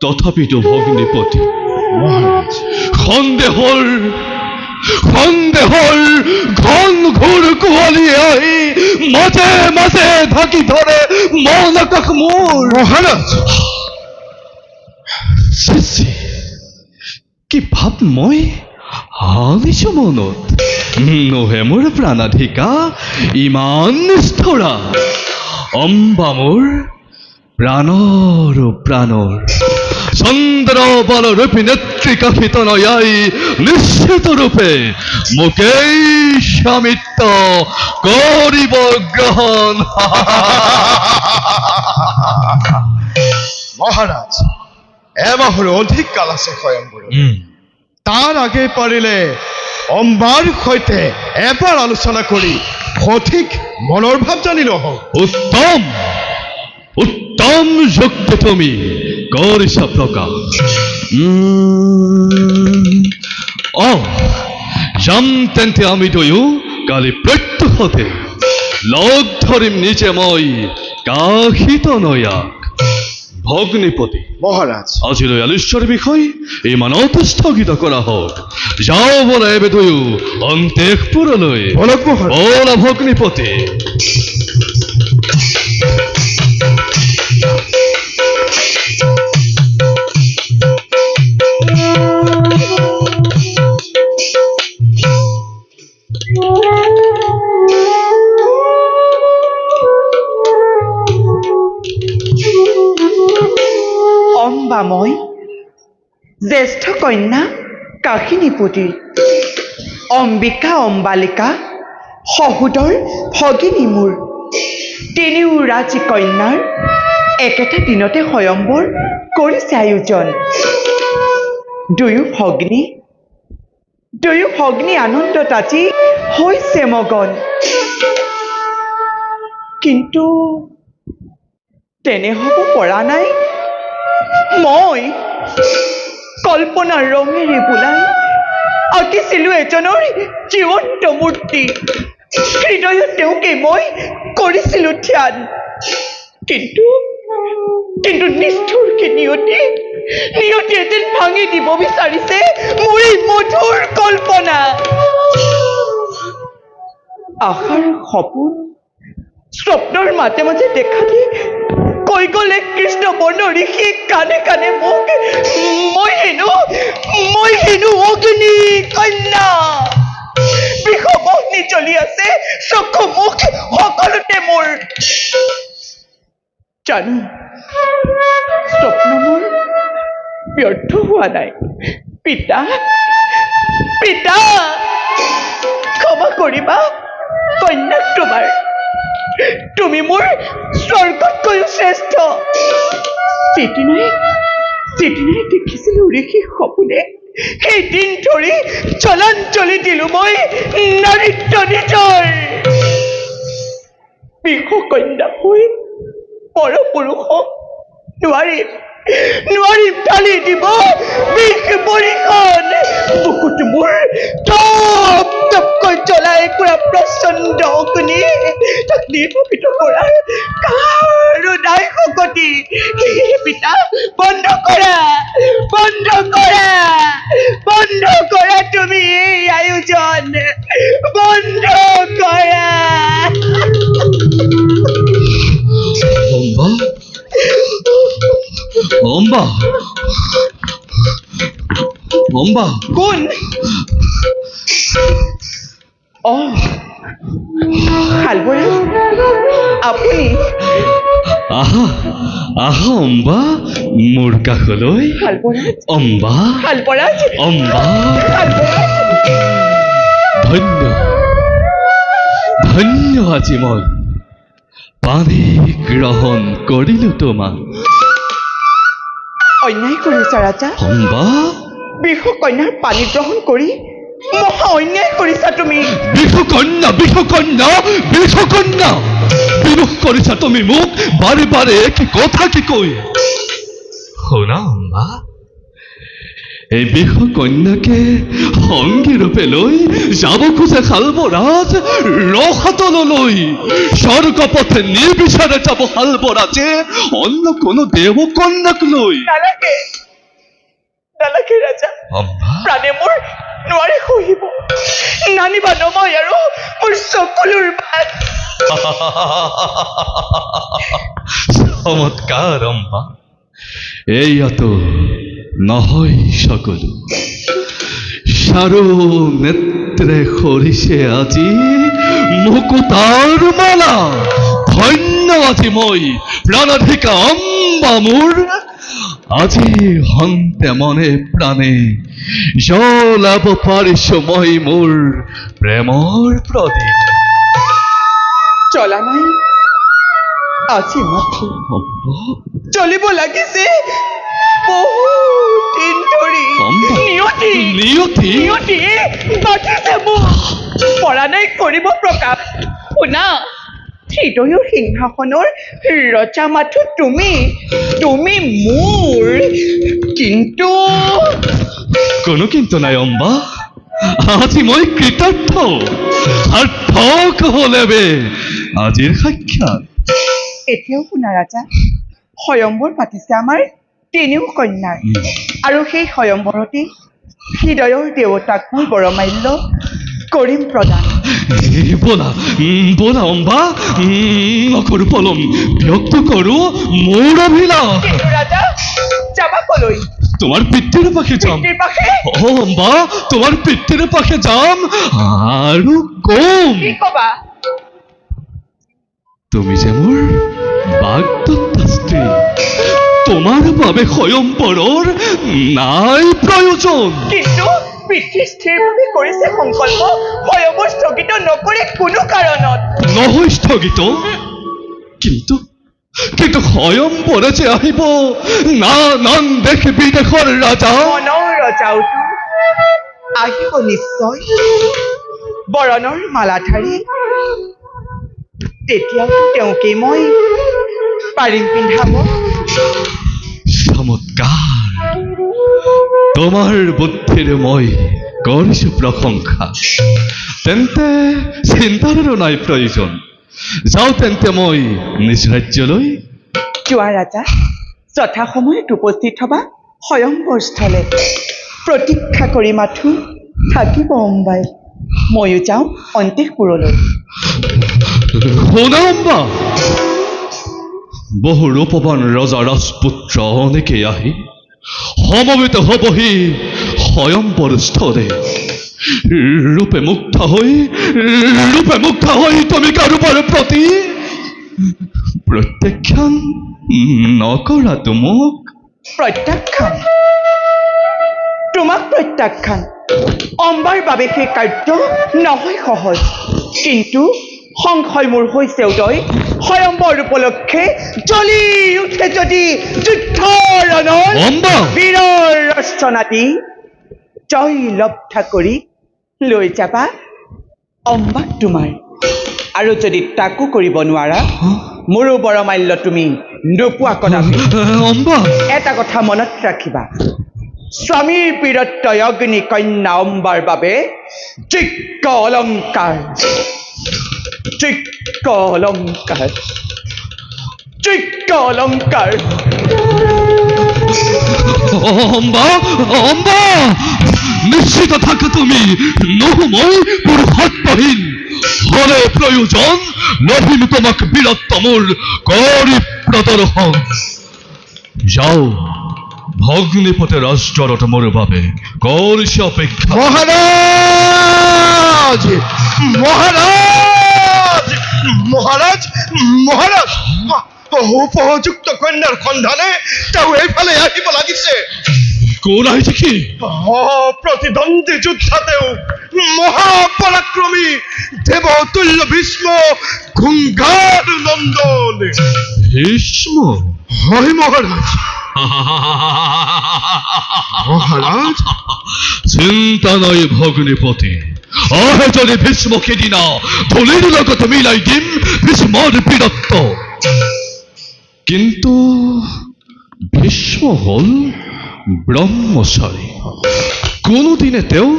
তথাপিতো ভগ্নীপতি, মহারাজ, সন্দেহৰ ঘন ঘোৰ কুঁৱলী আহি মাজে মাজে ঢাকি ধৰে মন আকাশ মোৰ। মহারাজ, কি ভাৱ মই আনিছো মনত? নহে মোৰ প্ৰাণাধিকা ইমান নিষ্ঠুৰা। অম্বা মোৰ প্ৰাণৰ প্ৰাণৰ চন্দ্ৰ বল ৰূপী নেত্ৰী কাশিত নয়াই নিশ্চিত ৰূপে মোকেই স্বামিত্ব কৰিব গ্ৰহণ। মহারাজ, এমাহৰ অধিক কাল আছে স্বয়ম্বৰ। তাৰ আগে পাৰিলে অম্বাৰ সৈতে এবাৰ আলোচনা কৰি সঠিক মনৰ ভাৱ জানি লওঁ। উত্তম উত্তম যুক্তি তুমি কৰিছা প্ৰকাশ। যাম তেন্তে আমি দুয়ো কালি প্ৰত্যুষতে লগ ধৰিম নিজে মই কাশীত নয়াক। ভগ্নীপতি, মহারাজ, আজিলৈ আলোচ্যৰ বিষয় ইমানতে স্থগিত কৰা হওক। যাওঁ বলা এবে দুয়ো অন্তেশপুৰলৈ। বলক মহারাজ। বলা ভগ্নীপতি। অম্বাময় জ্যেষ্ঠ কন্যা কাশী নিপতি, অম্বিকা অম্বালিকা সহোদৰ ভগিনী মোৰ, তিনিও ৰাজী কন্যাৰ একেটা দিনতে স্বয়ম্বৰ কৰিছে আয়োজন। দুয়ো ভগ্নী আনন্দত আজি হৈছে মগন। কিন্তু তেনে হ'ব পৰা নাই। মই কল্পনাৰ ৰঙেৰে বোলাই আঁকিছিলোঁ এজনৰ জীৱন্ত মূৰ্তি হৃদয়ত তেওঁকে মই কৰিছিলোঁ ধ্যান কিন্তু নিষ্ঠুৰকে নিয়তিয়ে যেন ভাঙি দিব বিচাৰিছে মোৰ এই মধুৰ কল্পনা আশাৰ সপোন স্বপ্নৰ মাজে মাজে দেখা দি কৈ গ'লে কৃষ্ণ বৰ্ণ ঋষি কাণে কাণে মোক মই হেনো অগ্নি কন্যা বিষম অগ্নি জ্বলি আছে চকু মুখ সকলোতে মোৰ জানো স্বপ্ন মোৰ ব্যৰ্থ হোৱা নাই পিতা ক্ষমা কৰিবা কন্যাক তোমাৰ তুমি মোৰ স্বৰ্গতকৈও শ্ৰেষ্ঠ যেদিনাই দেখিছিলোঁ ঋষি সপোনে সেই দিন ধৰি জলাঞ্জলি দিলোঁ মই নাৰীত্ব নিজৰ বিহু কন্যা হৈ পৰপুৰুষক নোৱাৰিম ঢালি দিব বিষ বৰিখন বুকুত মোৰ টপ টপকৈ জ্বলাই পুৰা প্ৰচণ্ড অগ্নি তাক নিৰ্বাপিত কৰাৰ কাৰো নাই শক্তি পিতা বন্ধ কৰা তুমি এই আয়োজন বন্ধ কৰা অম্বা কোন শালবৰাজ আপুনি আহা অম্বা মোৰ কাষলৈ শালবৰাজ অম্বা ধন্য আজি মই পানী গ্ৰহণ কৰিলোঁ তোমাক অন্যায় কৰিছা ৰাজা অম্বা বিহু কন্যাৰ পানী গ্ৰহণ কৰি মহা অন্যায় কৰিছা তুমি বিহু কন্যা বিৰোধ কৰিছা তুমি মোক বাৰে বাৰে কি কথা কি কৈ শুনা অম্বা এই বিহু কন্যাকে সংগী ৰূপে লৈ যাব খোজে শালবৰাজ ৰসাতললৈ স্বৰ্গপথে নিৰ্বিচাৰে যাব শালবৰাজে অন্য কোনো দেৱ কন্যাক লৈ নালাগে ৰাজা অম্বা প্ৰাণে মোৰ নোৱাৰে সহিব নানিবা নময় আৰু মোৰ চকুলোৰ বাট চমৎকাৰ অম্বা এইয়াতো নহয় সকলো চাৰু নেত্ৰে সৰিছে আজি মুকুতাৰ মালা ধন্য আজি মই প্ৰাণাধিকা অম্বা মোৰ আজি হন্তে মনে প্ৰাণে জ্বলাব পাৰিছো মই মোৰ প্ৰেমৰ প্ৰদীপ জ্বলা নাই আজি মাথো জ্বলিব লাগিছে বহুত দিন ধৰি নিয়তি বাটিছে মোক পৰা নাই কৰিব প্ৰকাশ শুনা হৃদয়ৰ সিংহাসনৰ ৰজা মাথো তুমি মোৰ কিন্তু কোনো কিন্তু নাই অম্বা আজি মই কৃতাৰ্থ সাৰ্থক হলেবে আজিৰ সাক্ষাৎ এতিয়াও শুনা ৰাজা স্বয়ম্বৰ পাতিছে আমাৰ তিনিও কন্যাৰ আৰু সেই স্বয়ম্বৰতে হৃদয়ৰ দেৱতাক মই বৰমাল্য কৰিম প্ৰদান বোলা অম্বা নকৰো পলম ব্যক্ত কৰো মোৰ অভিলাষ কিন্তু ৰাজা যাবা কলৈ তোমাৰ পিতৃৰ পাশে যাম অম্বা তোমাৰ পিতৃৰ পাশে যাম আৰু কম কি কবা তুমি যে মোৰ বাগদত্তা স্ত্ৰী তোমাৰ বাবে স্বয়ম্বৰৰ নাই প্ৰয়োজন কিন্তু পিতৃ স্থিৰভাৱে কৰিছে সংকল্প স্বয়ম্বৰ স্থগিত নকৰে কোনো কাৰণত নহয় স্থগিত কিন্তু স্বয়ম্বৰে যে আহিব নানান দেশ বিদেশৰ ৰাজা মনৰ ৰজাওতো আহিব নিশ্চয় বৰণৰ মালাধাৰী তেতিয়াও তেওঁকে মই পাৰিম পিন্ধাব চমৎকাৰ তোমাৰ বুদ্ধিৰে মই কৰিছো প্ৰশংসা তেন্তে চিন্তাৰো নাই প্ৰয়োজন যাওঁ তেন্তে মই নিজ ৰাজ্যলৈ যোৱা ৰাজা যথা সময়ত উপস্থিত হবা স্বয়ংবৰ স্থলে প্ৰতীক্ষা কৰি মাথো থাকিব অম্বাই ময়ো যাওঁ অন্তেশপুৰলৈ শুনা অম্বা বহু ৰূপৱান ৰজা ৰাজপুত্ৰ অনেকে আহি সমবেত হবহি স্বয়ম্বৰ স্থলে ৰূপে মুগ্ধ হৈ তুমি কাৰোবাৰ প্ৰতি প্ৰত্যাখ্যান নকৰা মোক প্ৰত্যাখ্যান তোমাক প্ৰত্যাখ্যান অম্বাৰ বাবে সেই কাৰ্য নহয় সহজ কিন্তু সংশয় মোৰ হৈছে উদয় স্বয়ম্বৰ উপলক্ষে জ্বলি উঠে যদি যুদ্ধৰ ৰণত অম্বা বীৰৰ ৰচনাটি জয় লব্ধা কৰি লৈ যাবা অম্বাক তোমাৰ আৰু যদি তাকো কৰিব নোৱাৰা মোৰো বৰমাল্য তুমি নোপোৱা কদাপি অম্বা এটা কথা মনত ৰাখিবা স্বামীৰ বীৰত্ব অগ্নি কন্যা অম্বাৰ বাবে যোগ্য অলংকাৰ যোগ্য অলংকাৰ যোগ্য অলংকাৰ অম্বা অম্বা নিশ্চিত থাকা তুমি নহময় পুৰুষত্বহীন হলে প্রয়োজন নহিম তোমাক বীরত্ব মোর করি প্রদর্শন যাও ভগ্নিপথে রাষ্ট্ররত মোর বাবে করছে অপেক্ষা মহারাজ মহারাজ মহারাজ মহারাজ উপযুক্ত কন্যাৰ সন্ধানে তেওঁ এইফালে আহিব লাগিছে কোন আহিছে কি প্ৰতিদ্বন্দ্বী যোদ্ধা তেওঁ মহাপৰাক্ৰমী দেৱতুল্য ভীষ্ম গুংগাৰ নন্দন ভীষ্ম হয় মহাৰাজ মহারাজ চিন্তা নয় ভগ্নিপতি আহে যদি ভীষ্মকে দিনা ধুলির লগত মিলাই দিম ভীষ্মর বীরত্ব কিন্তু ভীষ্ম হল ব্ৰহ্মচাৰী কোনোদিনে তেওঁ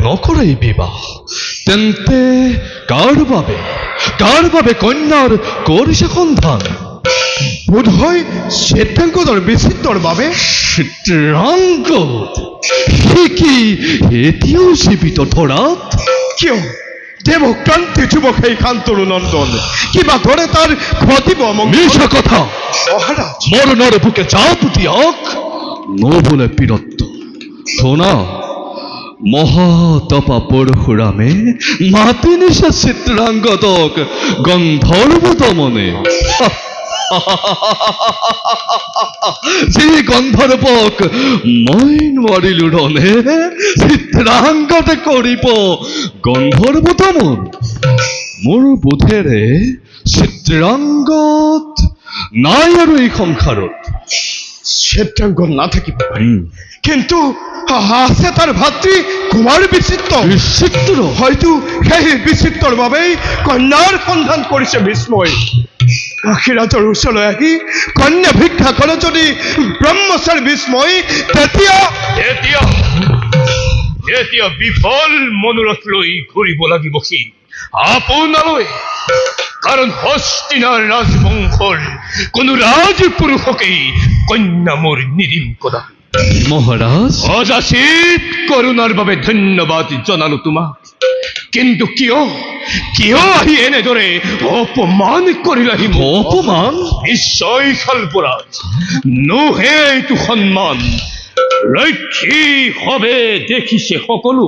নকৰে বিবাহ তেন্তে কাৰ বাবে কন্যাৰ কৰিছে সন্ধান বোধ হয় শ্বেতাংগদৰ বিচিত্ৰৰ বাবে চিত্ৰাংগদ সি কি এতিয়াও জীৱিত ধৰাত কিয় দেৱক্ৰান্তি যুৱক সেই শান্তনু নন্দন কিবা ধৰে তাৰ ঘটিব মিছা কথা মহাৰাজ মরণের বুকে চাপ দিয়ক নবলে বীরত্ব শোনা মহাতপা পরশুরামে মাতি নিশা চিত্রাঙ্গদক গন্ধর্ব দমনে যে গন্ধর্বক মই নোৱাৰিলো ৰনে চিত্ৰাংগতে কৰিব গন্ধৰ্ব দমন মোৰ বোধেৰে চিত্ৰাংগত নাই আৰু এই সংসাৰত শ্বেতাংগদ নাথাকিব পাৰে কিন্তু আছে তাৰ ভাতৃ কুমাৰ বিচিত্ৰ বিচিত্ৰ হয়তো সেই বিচিত্ৰৰ বাবেই কন্যাৰ সন্ধান কৰিছে ভীষ্মই কাশীৰাজৰ ওচৰলৈ আহি কন্যা ভিক্ষা কৰে যদি ব্ৰহ্মচাৰী ভীষ্মই এতিয়া বিফল মনোৰথ লৈ ঘূৰিব লাগিব সি আপোনালৈ কাৰণ হস্তিনাৰ ৰাজবংশৰ কোনো ৰাজপুৰুষকেই কন্যা মোৰ নিদিম কদা মহাৰাজ অযাচিত কৰোণাৰ বাবে ধন্যবাদ জনালো তোমাক কিন্তু কিয় আহি এনেদৰে অপমান কৰিলাহি মোক অপমান নিশ্চয় খালপৰাজ নোহে এইটো সন্মান ৰক্ষী হবে দেখিছে সকলো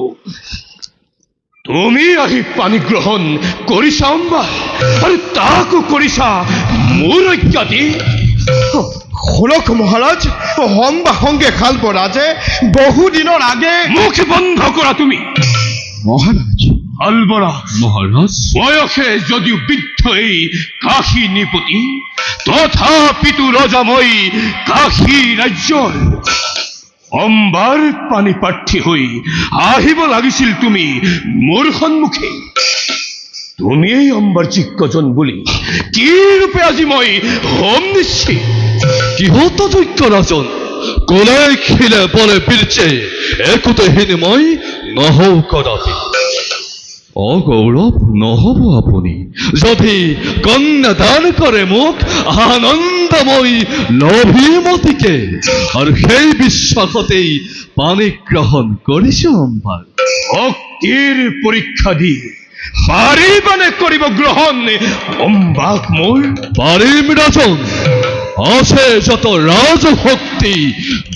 তুমি আহি পানী গ্ৰহণ কৰিছা অম্বা আৰু তাকো কৰিছা মোৰ অজ্ঞাতি শুনক মহাৰাজ অম্বা সঙ্গে খালপৰাজে বহুদিনৰ আগে মুখ বন্ধ কৰা তুমি মহাৰাজ খালপৰাজ মহাৰাজ বয়সে যদিও বৃদ্ধ এই কাশী নৃপতি তথাপিতো ৰজাময়ী কাশী ৰাজ্যৰ অম্বাৰ পানী প্ৰাৰ্থী হৈ আহিব লাগিছিল তুমি মোৰ সন্মুখে তুমি এই অম্বাৰ যোগ্যজন বুলি কি ৰূপে আজি মই হোম নিশ্চিত কিহত যোগ্য ৰাজন কোলে খিলে বলে বীৰচে একোতে হিনি মই নহও কদাপি। অগৌৰৱ নহব আপুনি যদি কন্যা দান কৰে মোক আনন্দময়ী লভিমতীকে, আৰু সেই বিশ্বাসতেই পানী গ্ৰহণ কৰিছো অম্বাৰ। ভক্তিৰ পৰীক্ষা দি পাৰিবানে কৰিব গ্ৰহণ অম্বাক মোৰ? পাৰিম ৰাজন। আছে যত ৰাজশক্তি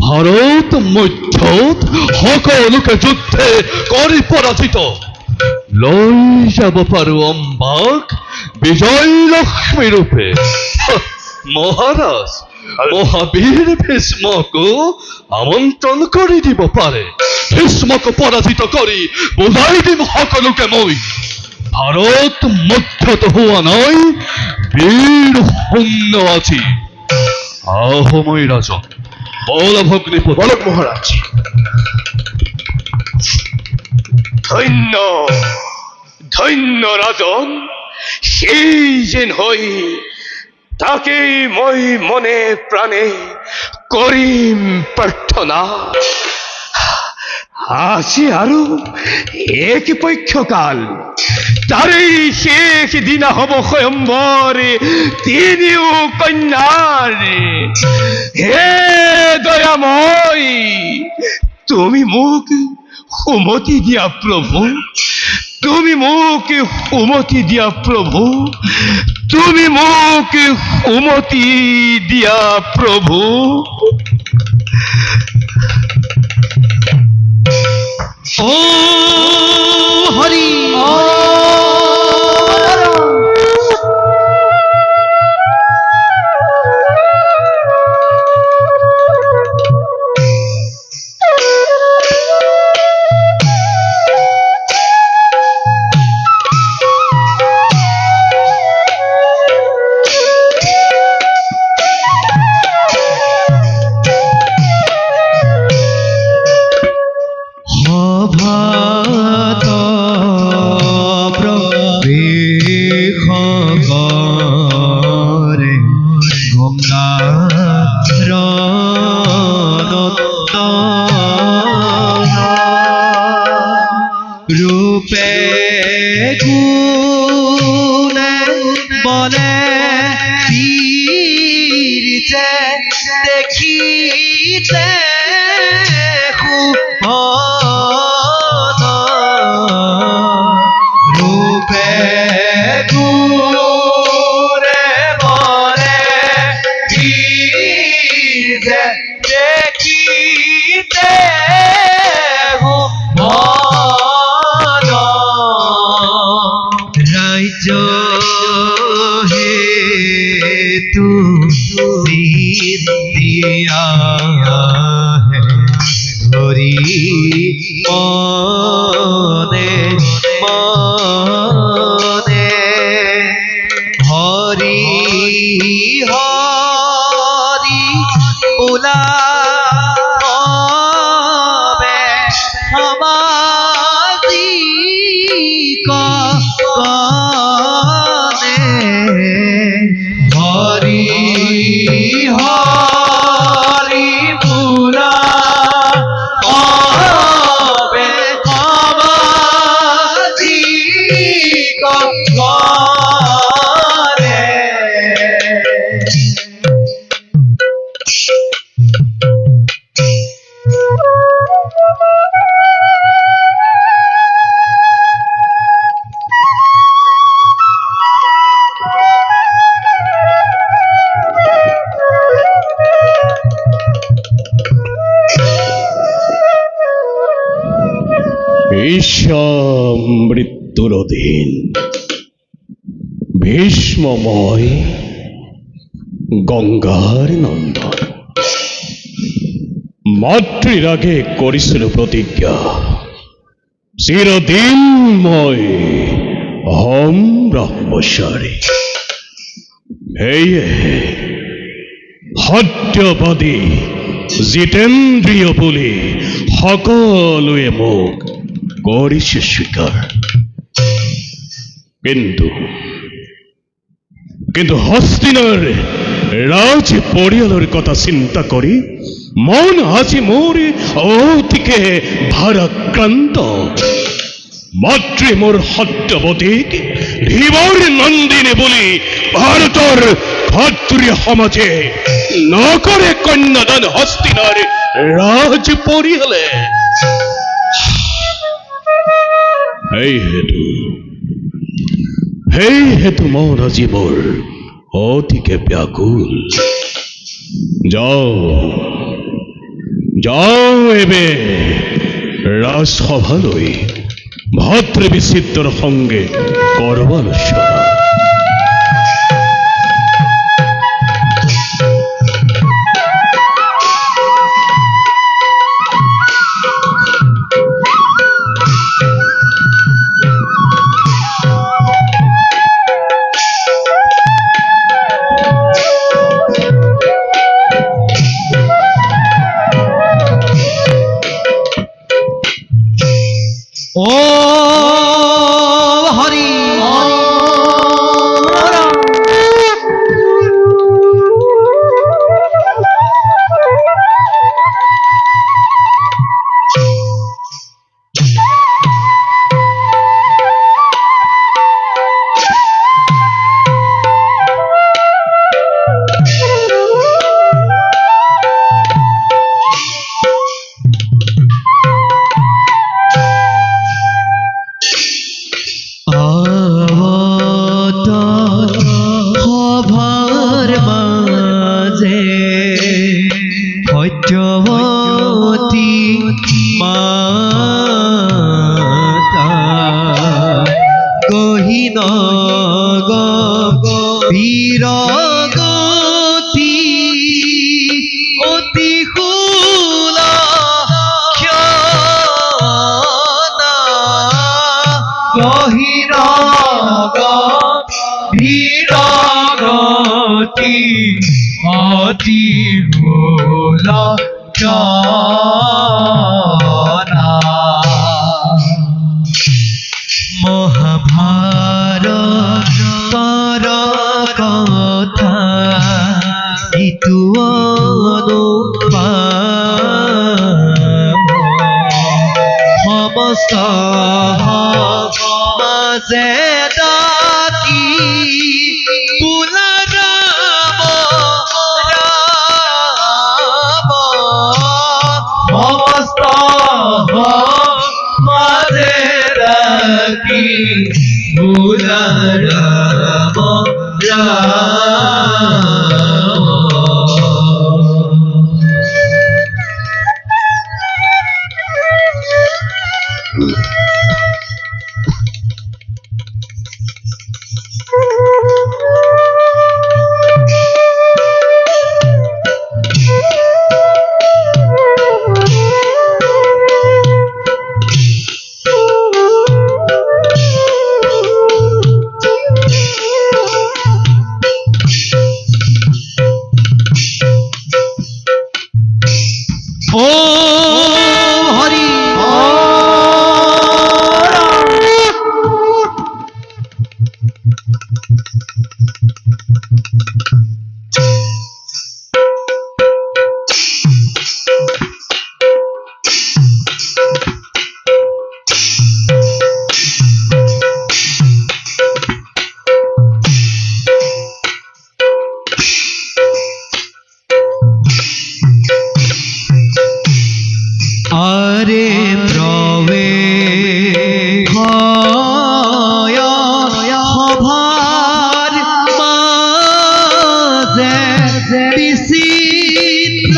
ভাৰত মধ্যত সকলোকে যুদ্ধে কৰি পৰাজিত লৈ যাব পাৰো অম্বাক বিজয় লক্ষ্মী ৰূপে। মহাৰাজ মহাবীৰ ভীষ্মকো আমন্ত্ৰণ কৰি দিব পাৰে। ভীষ্মক পৰাজিত কৰি বুজাই দিম সকলোকে মই ভাৰত মধ্যত হোৱা নাই বীৰ শূন্য আজি। আহোমই ৰাজন বল ভগ্নীপতি। বলক মহারাজ। ধন্য ধন্য ৰাজন, সেই যেন হৈ তাকেই মই মনে প্ৰাণে কৰিম প্ৰাৰ্থনা। আজি আৰু এক পক্ষকাল, তাৰেই শেষ দিনা হ'ব স্বয়ম্বৰ তিনিও কন্যাৰ। হে দয়াময়, তুমি মোক সুমতি দিয়া প্ৰভু, তুমি মোক সুমতি দিয়া প্ৰভু, তুমি মোক সুমতি দিয়া প্ৰভু। ও হরি রূপে গুণে বলে বীরতে দেখিতে শুভন। রূপে গুণে বলে বীরতে দেখিতে রাজ্য হেতু দিয়া ধরি মনে মনে হরি হরি বোলা হরি হরি বুলা হবে সমাধি করে। ঈশান মৃত্যুর অধীন ভীষ্মময় গঙ্গার নন্দন মাতৃর আগে করিছিল প্রতিজ্ঞা চিরদিন মই হম ব্রহ্মচারী। এই সত্যবাদী জিতেন্দ্রিয় বুলি সকলোৱে মোক কৰিছে স্বীকাৰ। কিন্তু হস্তিনাৰ ৰাজ পৰিয়ালৰ কথা চিন্তা কৰি মন আজি মোৰ অতিকে ভাৰাক্ৰান্ত। মাতৃ মোৰ সত্যৱতীক ভীমৰ নন্দিনী বুলি ভাৰতৰ ভাতৃ সমাজে নকৰে কন্যাদান হস্তিনাৰ ৰাজ পৰিয়ালে। সেই হেতু মন আজি মোৰ অতিকে ব্যাকুল। যাও এবে ৰাজসভালৈ ভাতৃ বিচিত্ৰৰ সঙ্গে কৰব আলোচনা। ও হরি সভাৰ মাজে সত্যৱতী মাতা গহীন গভীৰগতি অতি সুলক্ষণা গহীন গভীৰগতি অতি সুলক্ষণা মহাভাৰতৰ কথা ইটো অনুপাম সমস্ত মাজে ডাকি বোলা ৰাম ৰাম সমস্ত মাজে ডাকি বোলা ৰাম ৰাম। ও হরি আরে প্রবে সভার মাঝে বিচিত্র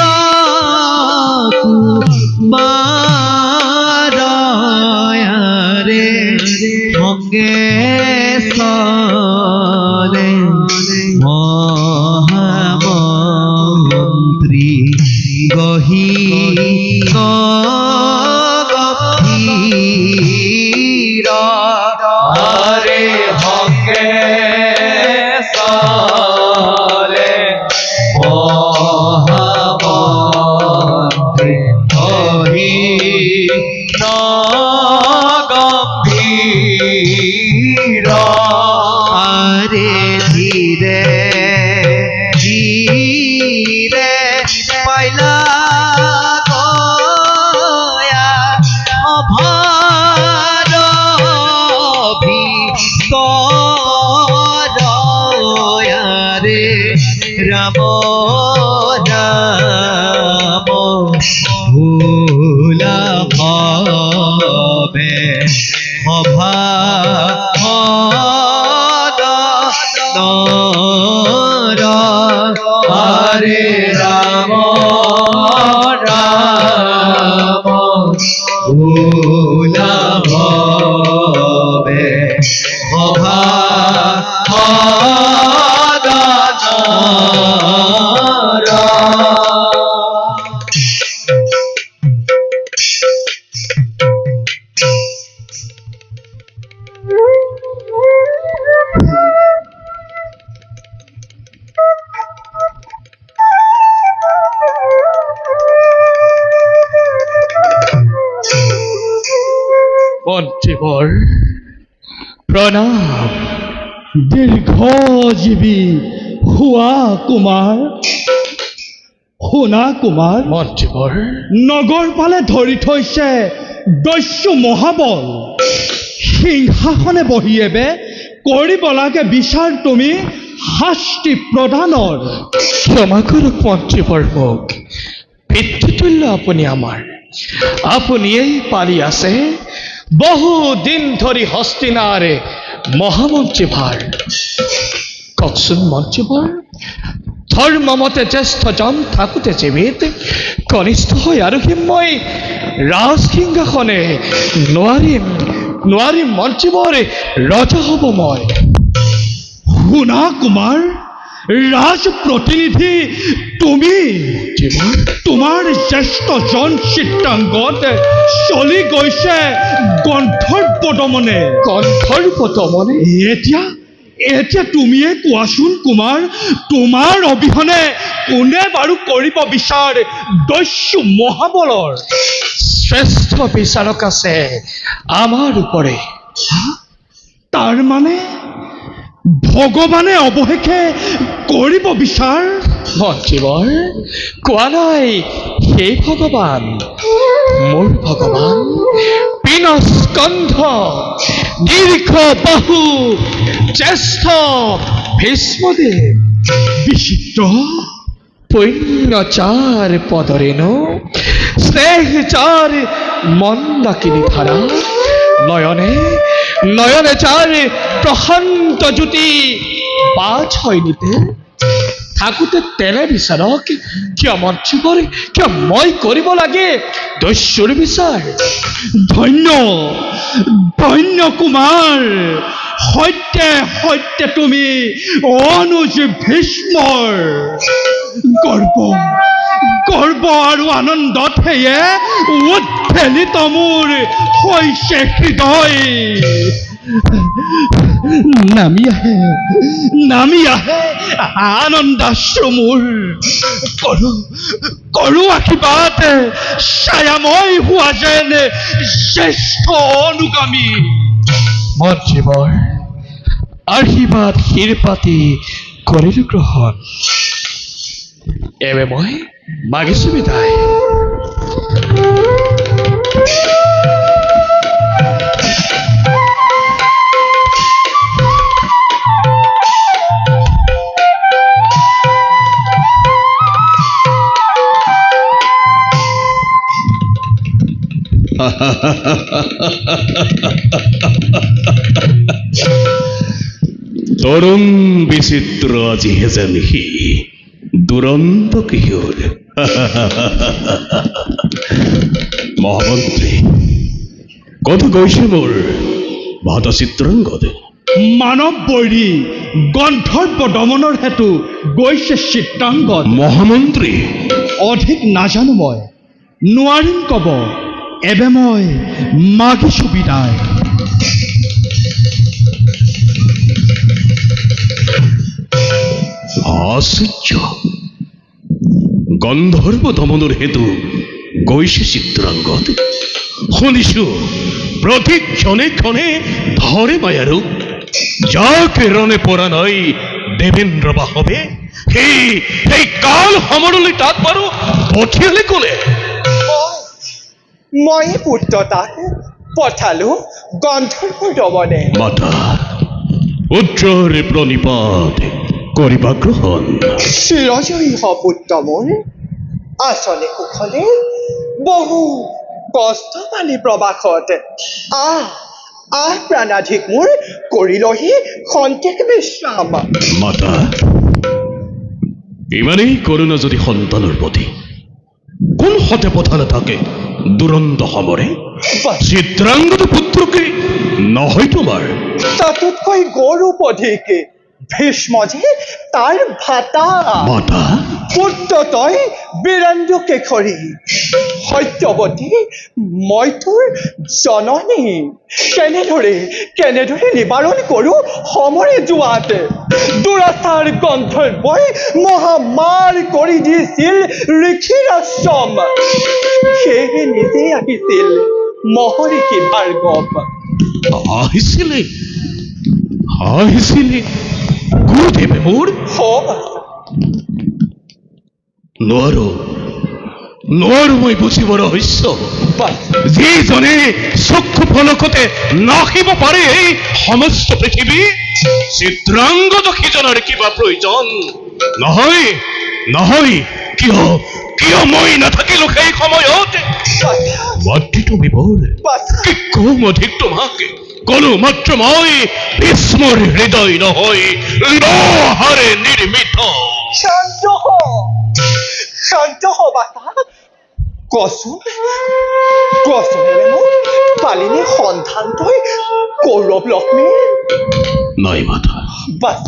কুমারে সঙ্গে চলে মহামন্ত্রী গহীন গভীর আরে সঙ্গে চলে মহামন্ত্রী গহীন গম্ভীর আরে ধীরে ধীরে পাইলা সভা হরে রাম রাম ভুলা হবে সভা মন্ত্ৰীবৰ প্ৰণাম। দীৰ্ঘজীৱী হোৱা কুমাৰ, শুনা কুমাৰ, মন্ত্ৰীবৰ নগৰ ফালে ধৰি থৈছে দস্যু মহাবল। সিংহাসনে বহি এবে কৰিব লাগে বিচাৰ তুমি শাস্তি প্ৰদানৰ। ক্ষমা কৰক মন্ত্ৰীবৰ মোক, পিতৃতুল্য আপুনি আমাৰ। আপুনিয়েই পালি আছে বহুদিন ধৰি হস্তিনাৰ মহামন্ত্ৰী ভাৰ। কওকচোন মন্ত্ৰীবৰ, ধৰ্মমতে জ্যেষ্ঠজন থাকোঁতে জীৱিত কনিষ্ঠ হৈ আৰু মই ৰাজসিংহাসনে নোৱাৰিম মন্ত্ৰীবৰ, ৰজা হ'ব মই। শুনা কুমাৰ, ৰাজ প্ৰতিনিধি তুমি। তোমাৰ জ্যেষ্ঠজন চিত্ৰাংগত চলি গৈছে গন্ধৰ্ব দমনে। এতিয়া তুমিয়ে কোৱাচোন কুমাৰ, তোমাৰ অবিহনে কোনে বাৰু কৰিব বিচাৰ দস্যু মহাবলৰ? শ্ৰেষ্ঠ বিচাৰক আছে আমাৰ ওপৰে। তাৰ মানে ভগৱানে অৱশেষে কৰিব বিচাৰ? মন্ত্ৰীবৰ কোৱা নাই সেই ভগৱান, মোৰ ভগৱান পিনস্কন্ধ দীৰ্ঘ বাহু জ্যেষ্ঠ ভীষ্মদেৱ। বিচিত্ৰ পুণ্যচাৰ পদৰেণু স্নেহচাৰ মন্দাকিনী ধাৰা, নয়নে চাৰ প্ৰশান্ত জ্যোতি বাজ হয় নিতে। থাকোঁতে তেনে বিচাৰক কিয় মন্ত্ৰীবৰ, কিয় মই কৰিব লাগে দস্যুৰ বিচাৰ? ধন্য কুমাৰ, সত্যে তুমি অনুজ ভীষ্মৰ। গৰ্ব আৰু আনন্দত সেয়ে উৎফেলিত মোৰ হৈছে হৃদয়। নামি আহে আনন্দাশ্ৰু মোৰ। কৰো আশীৰ্বাদ ছায়াময় হোৱা যেন জ্যেষ্ঠ অনুগামী। মন্ত্ৰীবৰ আশীৰ্বাদ শিৰপাতি কৰিলো গ্ৰহণ। এবে মই মাগিছো বিদায়। তৰুণ বিচিত্ৰ আজি হেজানিহি দুৰন্ত কিশোৰ। মহামন্ত্ৰী কত গৈছে মোৰ ভাত চিত্ৰাংগদ? মানৱ বৈৰী গন্ধৰ্ব দমনৰ হেতু গৈছে চিত্ৰাংগত। মহামন্ত্ৰী অধিক নাজানো মই, নোৱাৰিম কব। এবে মই মাগিছো বিদায়। আশ্চৰ্য, গন্ধৰ্ব দমনৰ হেতু গৈছে চিত্ৰাংগত। শুনিছো প্ৰতি ক্ষণে ক্ষণে ধৰে মায়াৰো, যাক এৰণে পৰা নাই দেৱেন্দ্ৰ বাহবে। সেই কাল সমৰলৈ তাক বাৰু পঠিয়ালে কোনে? মই পুত্ৰ তাক পঠালো গন্ধৰ্ব দমনে। মাতা পুত্ৰৰ প্ৰণিপাত কৰিবা গ্ৰহণ। চিৰজয়ী হ পুত্ৰ মোৰ। আচলে কুশলে বহু কষ্ট পালি প্ৰবাসত। প্ৰাণাধিক মোৰ কৰিলহি খন্তেক বিশ্ৰাম। মাতা, ইমানেই কৰোণা যদি সন্তানৰ প্ৰতি, কোন হতে পথা নাথাকে দুৰন্ত সমৰে চিত্ৰাংগত পুত্ৰকে নহয় তোমাৰ। তাতোতকৈ গৌৰৱ অধিক ভীষ্ম যে তাৰ ভাতা। মাতা, পুত্ৰ তই বীৰেন্দ্ৰ কেশৰী, সত্যৱতী মই তোৰ জননী। কেনেদৰে নিবাৰণ কৰো সমৰে যোৱাত দুৰাচাৰ গন্ধৰ্বই মহামাৰ কৰি দিছিল ঋষিৰ আশ্ৰম। সেয়েহে নিজেই আহিছিল মহৰ্ষি ভাৰ্গৱ। আহিছিলে গুৰুদেৱে মোৰ। নোৱাৰো মই বুজিব ৰহস্য। যিজনে চক্ষু ফলকতে নাখিব পাৰে এই সমস্ত পৃথিৱী, চিত্ৰাংগত সিজনৰ কিবা প্ৰয়োজন নহয়। কিয় মই নাথাকিলো সেই সময়ত? মাতৃটো বিবৰ কি কম অধিক তোমাক, কলো মাত্ৰ মই ভীষ্মৰ হৃদয় নহয় লোহাৰে নিৰ্মিত। শান্ত হ বাতা। কচোন মোক পালিনে সন্ধান তই কৌৰৱ লক্ষ্মীৰ? নাই মাতা, বাছ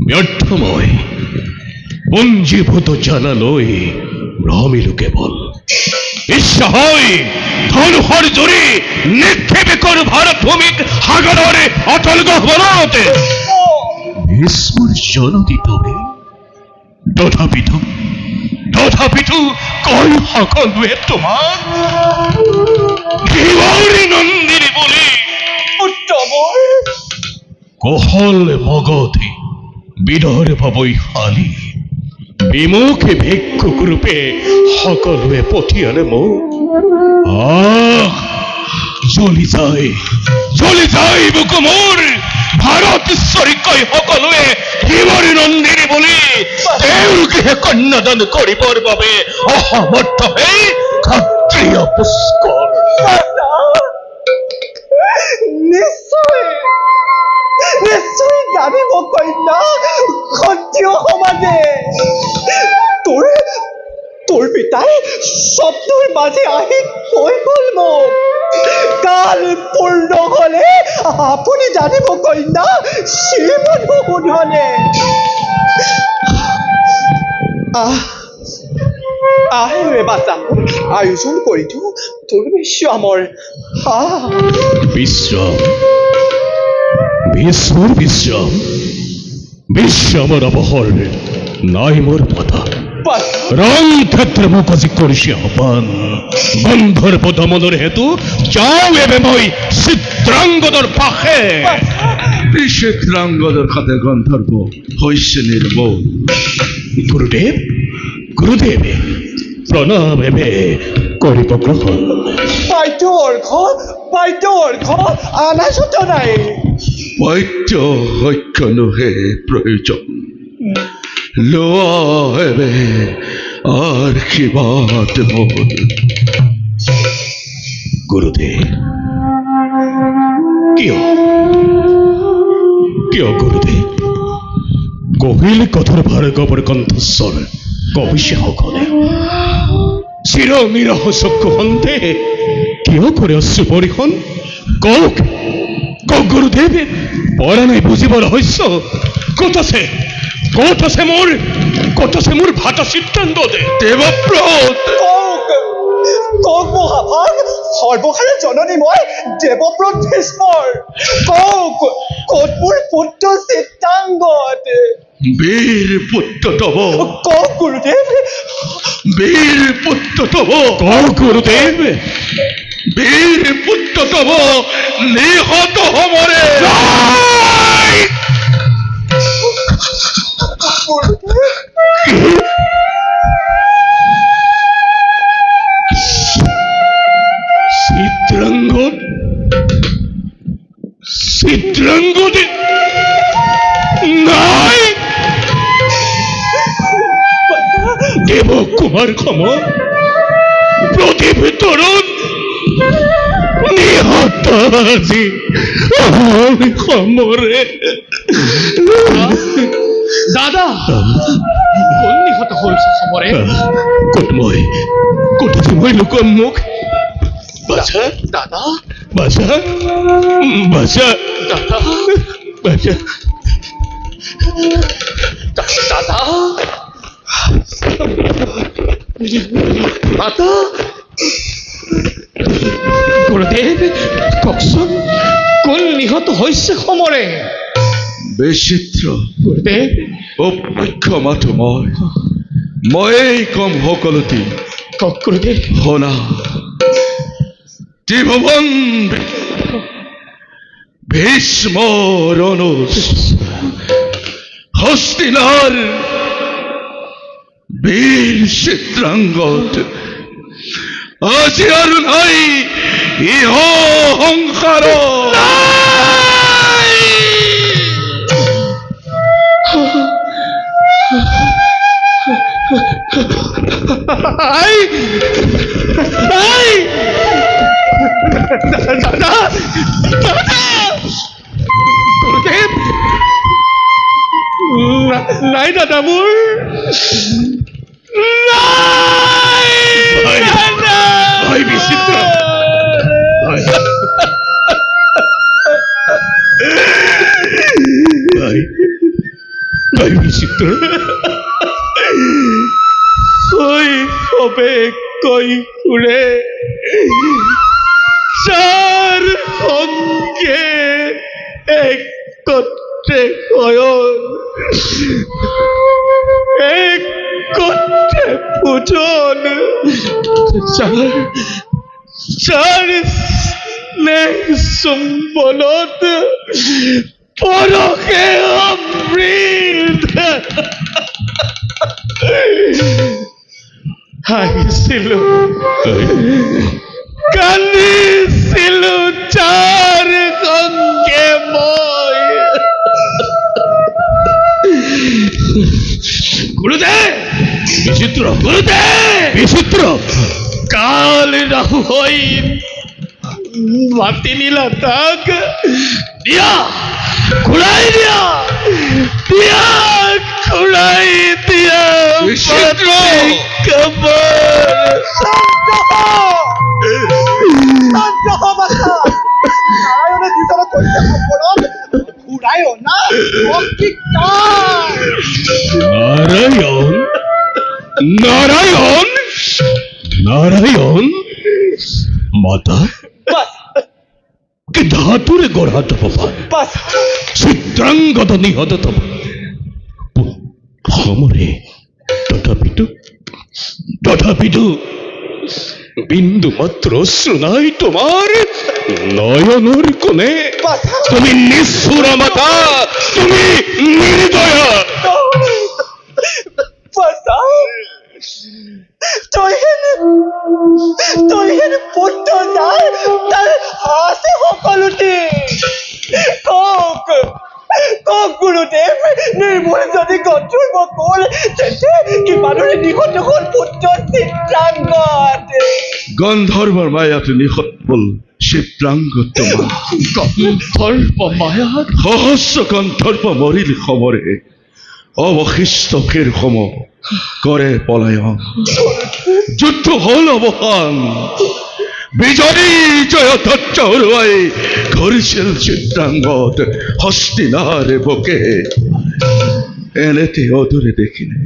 ব্যৰ্থ মই পঞ্জীভূত জানালৈ ভ্ৰমিলো কেৱল। ইচ্ছা হয় ধনুষৰ জুৰি নিক্ষেপে কৰো ভাৰত ভূমিক সাগৰৰে অটল গহ্বৰতে। ভীষ্মৰ জননী তবে তথাপিতো কয় সকলোৱে তোমাক শিৱৰী নন্দিনী বুলি। উত্তমৰ কৌশল মগধে বিদৰ্ভ বৈশালী বিমুখে ভিক্ষুক ৰূপে সকলোৱে পঠিয়ালে মোক। জ্বলি যায় বুকু মোৰ ভাৰতেশ্বৰী কয় সকলোৱে শিৱৰী নন্দিনী বুলি। তেওঁলোকেহে কন্যাদান কৰিবৰ বাবে অসমৰ্থ হৈ ক্ষত্ৰিয় পুষ্কৰ। নিশ্চয় জানিব কন্যা ক্ষত্ৰিয় সমাজে। তোৰ পিতাই স্বপ্নৰ মাজে আহি কৈ গল মোক, কাল পূৰ্ণ হলে আপুনি জানিব কন্যা শ্ৰীমধুসূদনে। ৰে বাচা আয়োজন কৰি দিওঁ তোৰ বিশ্ৰামৰ। বিশ্ৰামৰ অৱসৰ নাই মোৰ মাথা। ৰং ক্ষেত্ৰ মোক আজি কৰিছে আহ্বান, গন্ধৰ্ব দমনৰ হেতু যাওঁ এবে মই চিত্ৰাংগদৰ পাশে। চিত্ৰাংগদৰ খাতে গন্ধৰ্ব হৈছে নিৰ্মল। গুৰুদেৱ প্ৰণাম এবে কৰিব গ্ৰহণ। পাঠ্য অৰ্ঘ আনাচত নাই। পাঠ্য সক্ষণহে প্ৰয়োজন, লোৱা এবে আশীৰ্বাদ মোৰ। গুৰুদেৱ কিয় গুৰুদেৱ? কহিল কথৰ ভাৰ্গৱৰ কণ্ঠস্বৰ কবিছে সকলে। চিৰ নিৰহ চক্ষু সন্তে কিয় কৰে অশ্ৰু পৰিখন? কওক গুৰুদেৱ, পৰা নাই বুজিব ৰহস্য। ক'ত আছে মোৰ ভাতা চিত্ৰাংগদে? দেৱব্ৰত কওক মহাভাগ, সৰ্বসাৰে জননী মই দেৱব্ৰত ভীষ্মৰ। কওক ক'ত মোৰ পুত্ৰ চিত্ৰাংগদ? বীৰ পুত্ৰ তব, কওক গুৰুদেৱ। বীৰ পুত্ৰ তব, কওক গুৰুদেৱ। বীৰ পুত্ৰ তব নিহত সমৰে। চিত্ৰাংগদে নাই। দেৱ কুমাৰ সম প্ৰতিভিতৰণ নিহত আজি সমৰে দাদা কোন নিহত হৈছে সমৰে ক'ত মই লুকুৱাম মোক বাছা দাদা বাছা বাছা দাদা বাছা দাদা দাদা গুৰুদেৱ কওকচোন কোন নিহত হৈছে সমৰে বিচিত্ৰ গুৰুদেৱ অপক্ষ মাথো ময়েই কম সকলোটি কওক গুৰুদেৱ শুনা ত্ৰিভুৱন ভীষ্ম ৰণুজ হস্তিনাৰ বীৰ চিত্ৰাংগত আজি আৰু নাই ইহ সংসাৰ গুৰুদেৱ নাই দাদা মোৰ হয় বিচিত্ৰ হয় বিচিত্ৰ শৈশৱে কৈ ফুৰে যাৰ সঙ্গে একত্ৰে শয়ন একত্ৰে ভোজন যাৰ স্নেহ চুম্বনত পৰশে অমৃত হাঁহিছিলো কান্দিছিলো যাৰ সঙ্গে মই গুৰুদেৱ বিচিত্ৰ গুৰুদেৱ বিচিত্ৰ কাল ৰাহু হৈ মাতি নিলা তাক দিয়া ঘূৰাই দিয়া দিয়া ঘূৰাই দিয়া বিচিত্ৰ! নারায়ণের ভিতরে কইতে সম্পরণ ঘুরায় না অঙ্গীকার নারায়ণ নারায়ণ নারায়ণ মাতা কি ধাতুরে গড়া তপবান বাস চিত্রাঙ্গত নিহত তপ সমরে তথাপিতো বিন্দু মাত্র শ্রুনাই তোমার নয়নের কোণে তুমি নিষ্ঠুর মাতা তুমি নির্দয়া বাসা তৈহেন পুত্র যার তার হাসে সকলোতে কক কক গুৰুদেৱ নিৰ্মূল যদি গধুৰ বকুল তেন্তে কিমানৰে নিহত হ'ল পুত্ৰ চিত্ৰাংগত গন্ধৰ্বৰ মায়াত নিহত হ'ল চিত্ৰাংগত তোমাৰ গন্ধৰ্ব মায়াত সহস্ৰ গন্ধৰ্ব মৰিল সমৰে অৱশিষ্ট ফেৰ সম কৰে পলায়ন যুদ্ধ হ'ল অৱসান বিজয়ী জয়ধ্বজ হৰুৱাই ঘূৰিছিল চিত্ৰাংগত হস্তিনাৰ বুকে এনেতে অদূৰে দেখিলে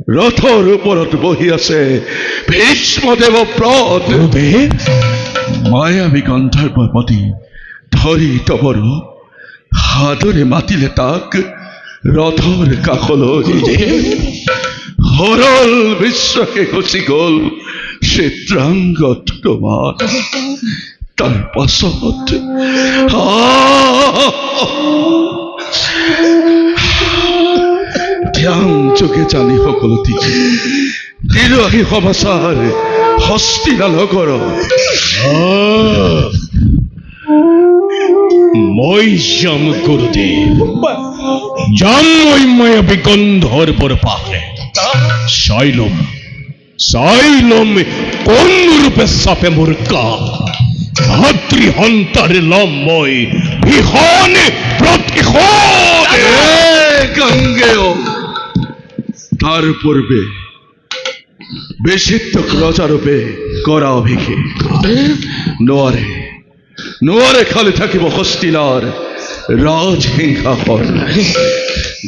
ৰথৰ ওপৰত বহি আছে ভীষ্মদেৱ ব্ৰত মায়াবী গন্ধৰ্বপতি ধৰি তবৰ হাতৰে মাতিলে তাক ৰথৰ কাষলৈ সৰল বিশ্বকে গুচি গ'ল চিত্ৰাংগত তোমাৰ তাৰ পাছত ধ্যান যোগে জানি সকলো দিলো আহি সমাচাৰ হস্তিনা নগৰ মই যাম গুৰুদেৱ যাম মই গন্ধৰ্বৰ পাশে চাই লম কোন ৰূপে চাপে মোৰ কাষ ভাতৃহন্তার লম্বই বিহন প্রতিহন। গঙ্গেয় তার পূর্বে বেশিত্বক রজারূপে করা অভিষেক নোয়ারে নোয়ারে খালি থাকিব হস্তিনার রাজসিংহাসন।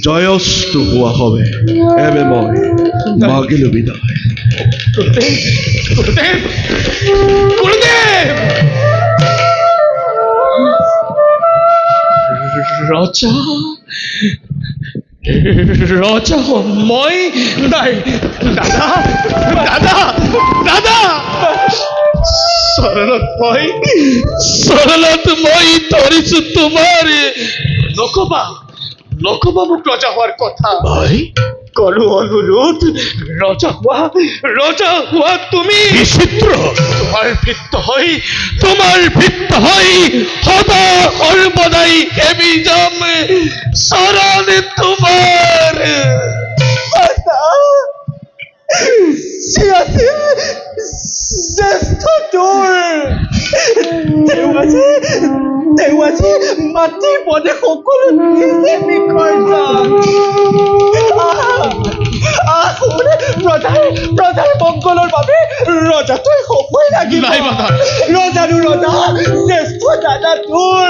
জয়স্তু হোৱা হবে এবে মই মাগিলো বিদায়। গুরুদেব, গুরুদেব, রজা রজা মই নাই। দাদা, দাদা, দাদা, সরলত মই ধরিছু তোমার। নকবা নকবা মোক রজা হওয়ার কথা ভাই। করো অনুরোধ, রজা হওয়া তুমি। বিচিত্র, তোমার ভিত্ত হই সদা সর্বদাই হেবি যাম শরণ তোমার। জ্যেষ্ঠ তোৰ তেওঁ আজি মাতৃ পদে সকলো নিজে বিসৰ্জন। প্ৰজাৰ মংগলৰ বাবে ৰজাটোৱে সময় লাগিব। ৰজাৰো ৰজা জ্যেষ্ঠ দাদা তোৰ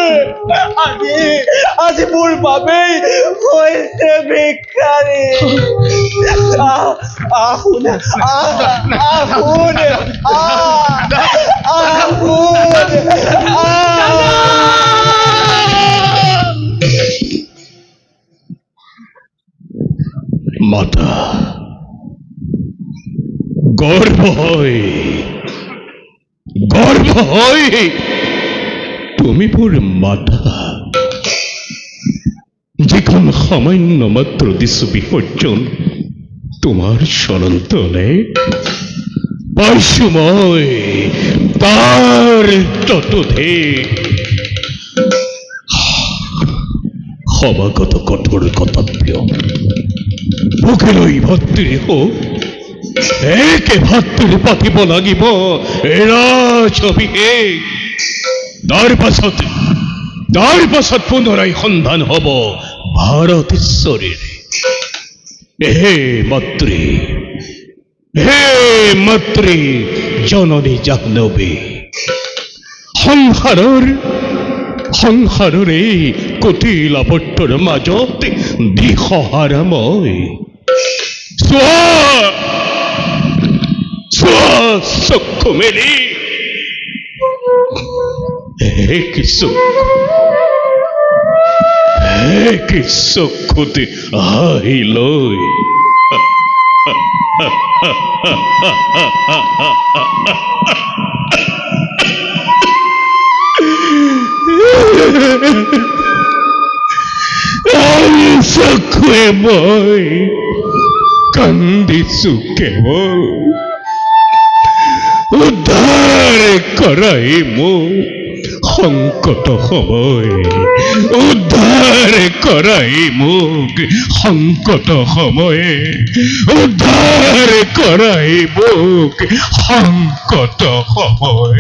আজি মোৰ বাবেই হৈছে ভিক্ষাৰী। আহুন মাতা গর্ব হয় তুমি মোৰ মাতা। যিখন সামান্য মাত্ৰ দিছো বিসৰ্জন তোমাৰ চৰণ তলে পাইছো মই তাৰ ততোধিক সমাগত কঠোৰ কৰ্তব্য। বুকে লৈ ভাতৃ হোক একে ভাতৃ পাতিব লাগিব ৰাজঅভিষেক। তাৰ পাছত পুনৰাই সন্ধান হব ভাৰতেশ্বৰীৰ। হে মাতৃ জননী জাহ্নৱী, সংসাৰৰ এই কুটিল আৱৰ্তৰ মাজত দিশহাৰা মই। চোৱা চক্ষু মেলি কি চক্ষুতে আহি লৈ চকুৱে মই কান্দিছো কেৱল উদ্ধাৰ কৰাই মোক সংকট সময়। উদ্ধাৰ কৰাই মোক সংকট সময়ে। উদ্ধাৰ কৰাই মোক সংকট সময়।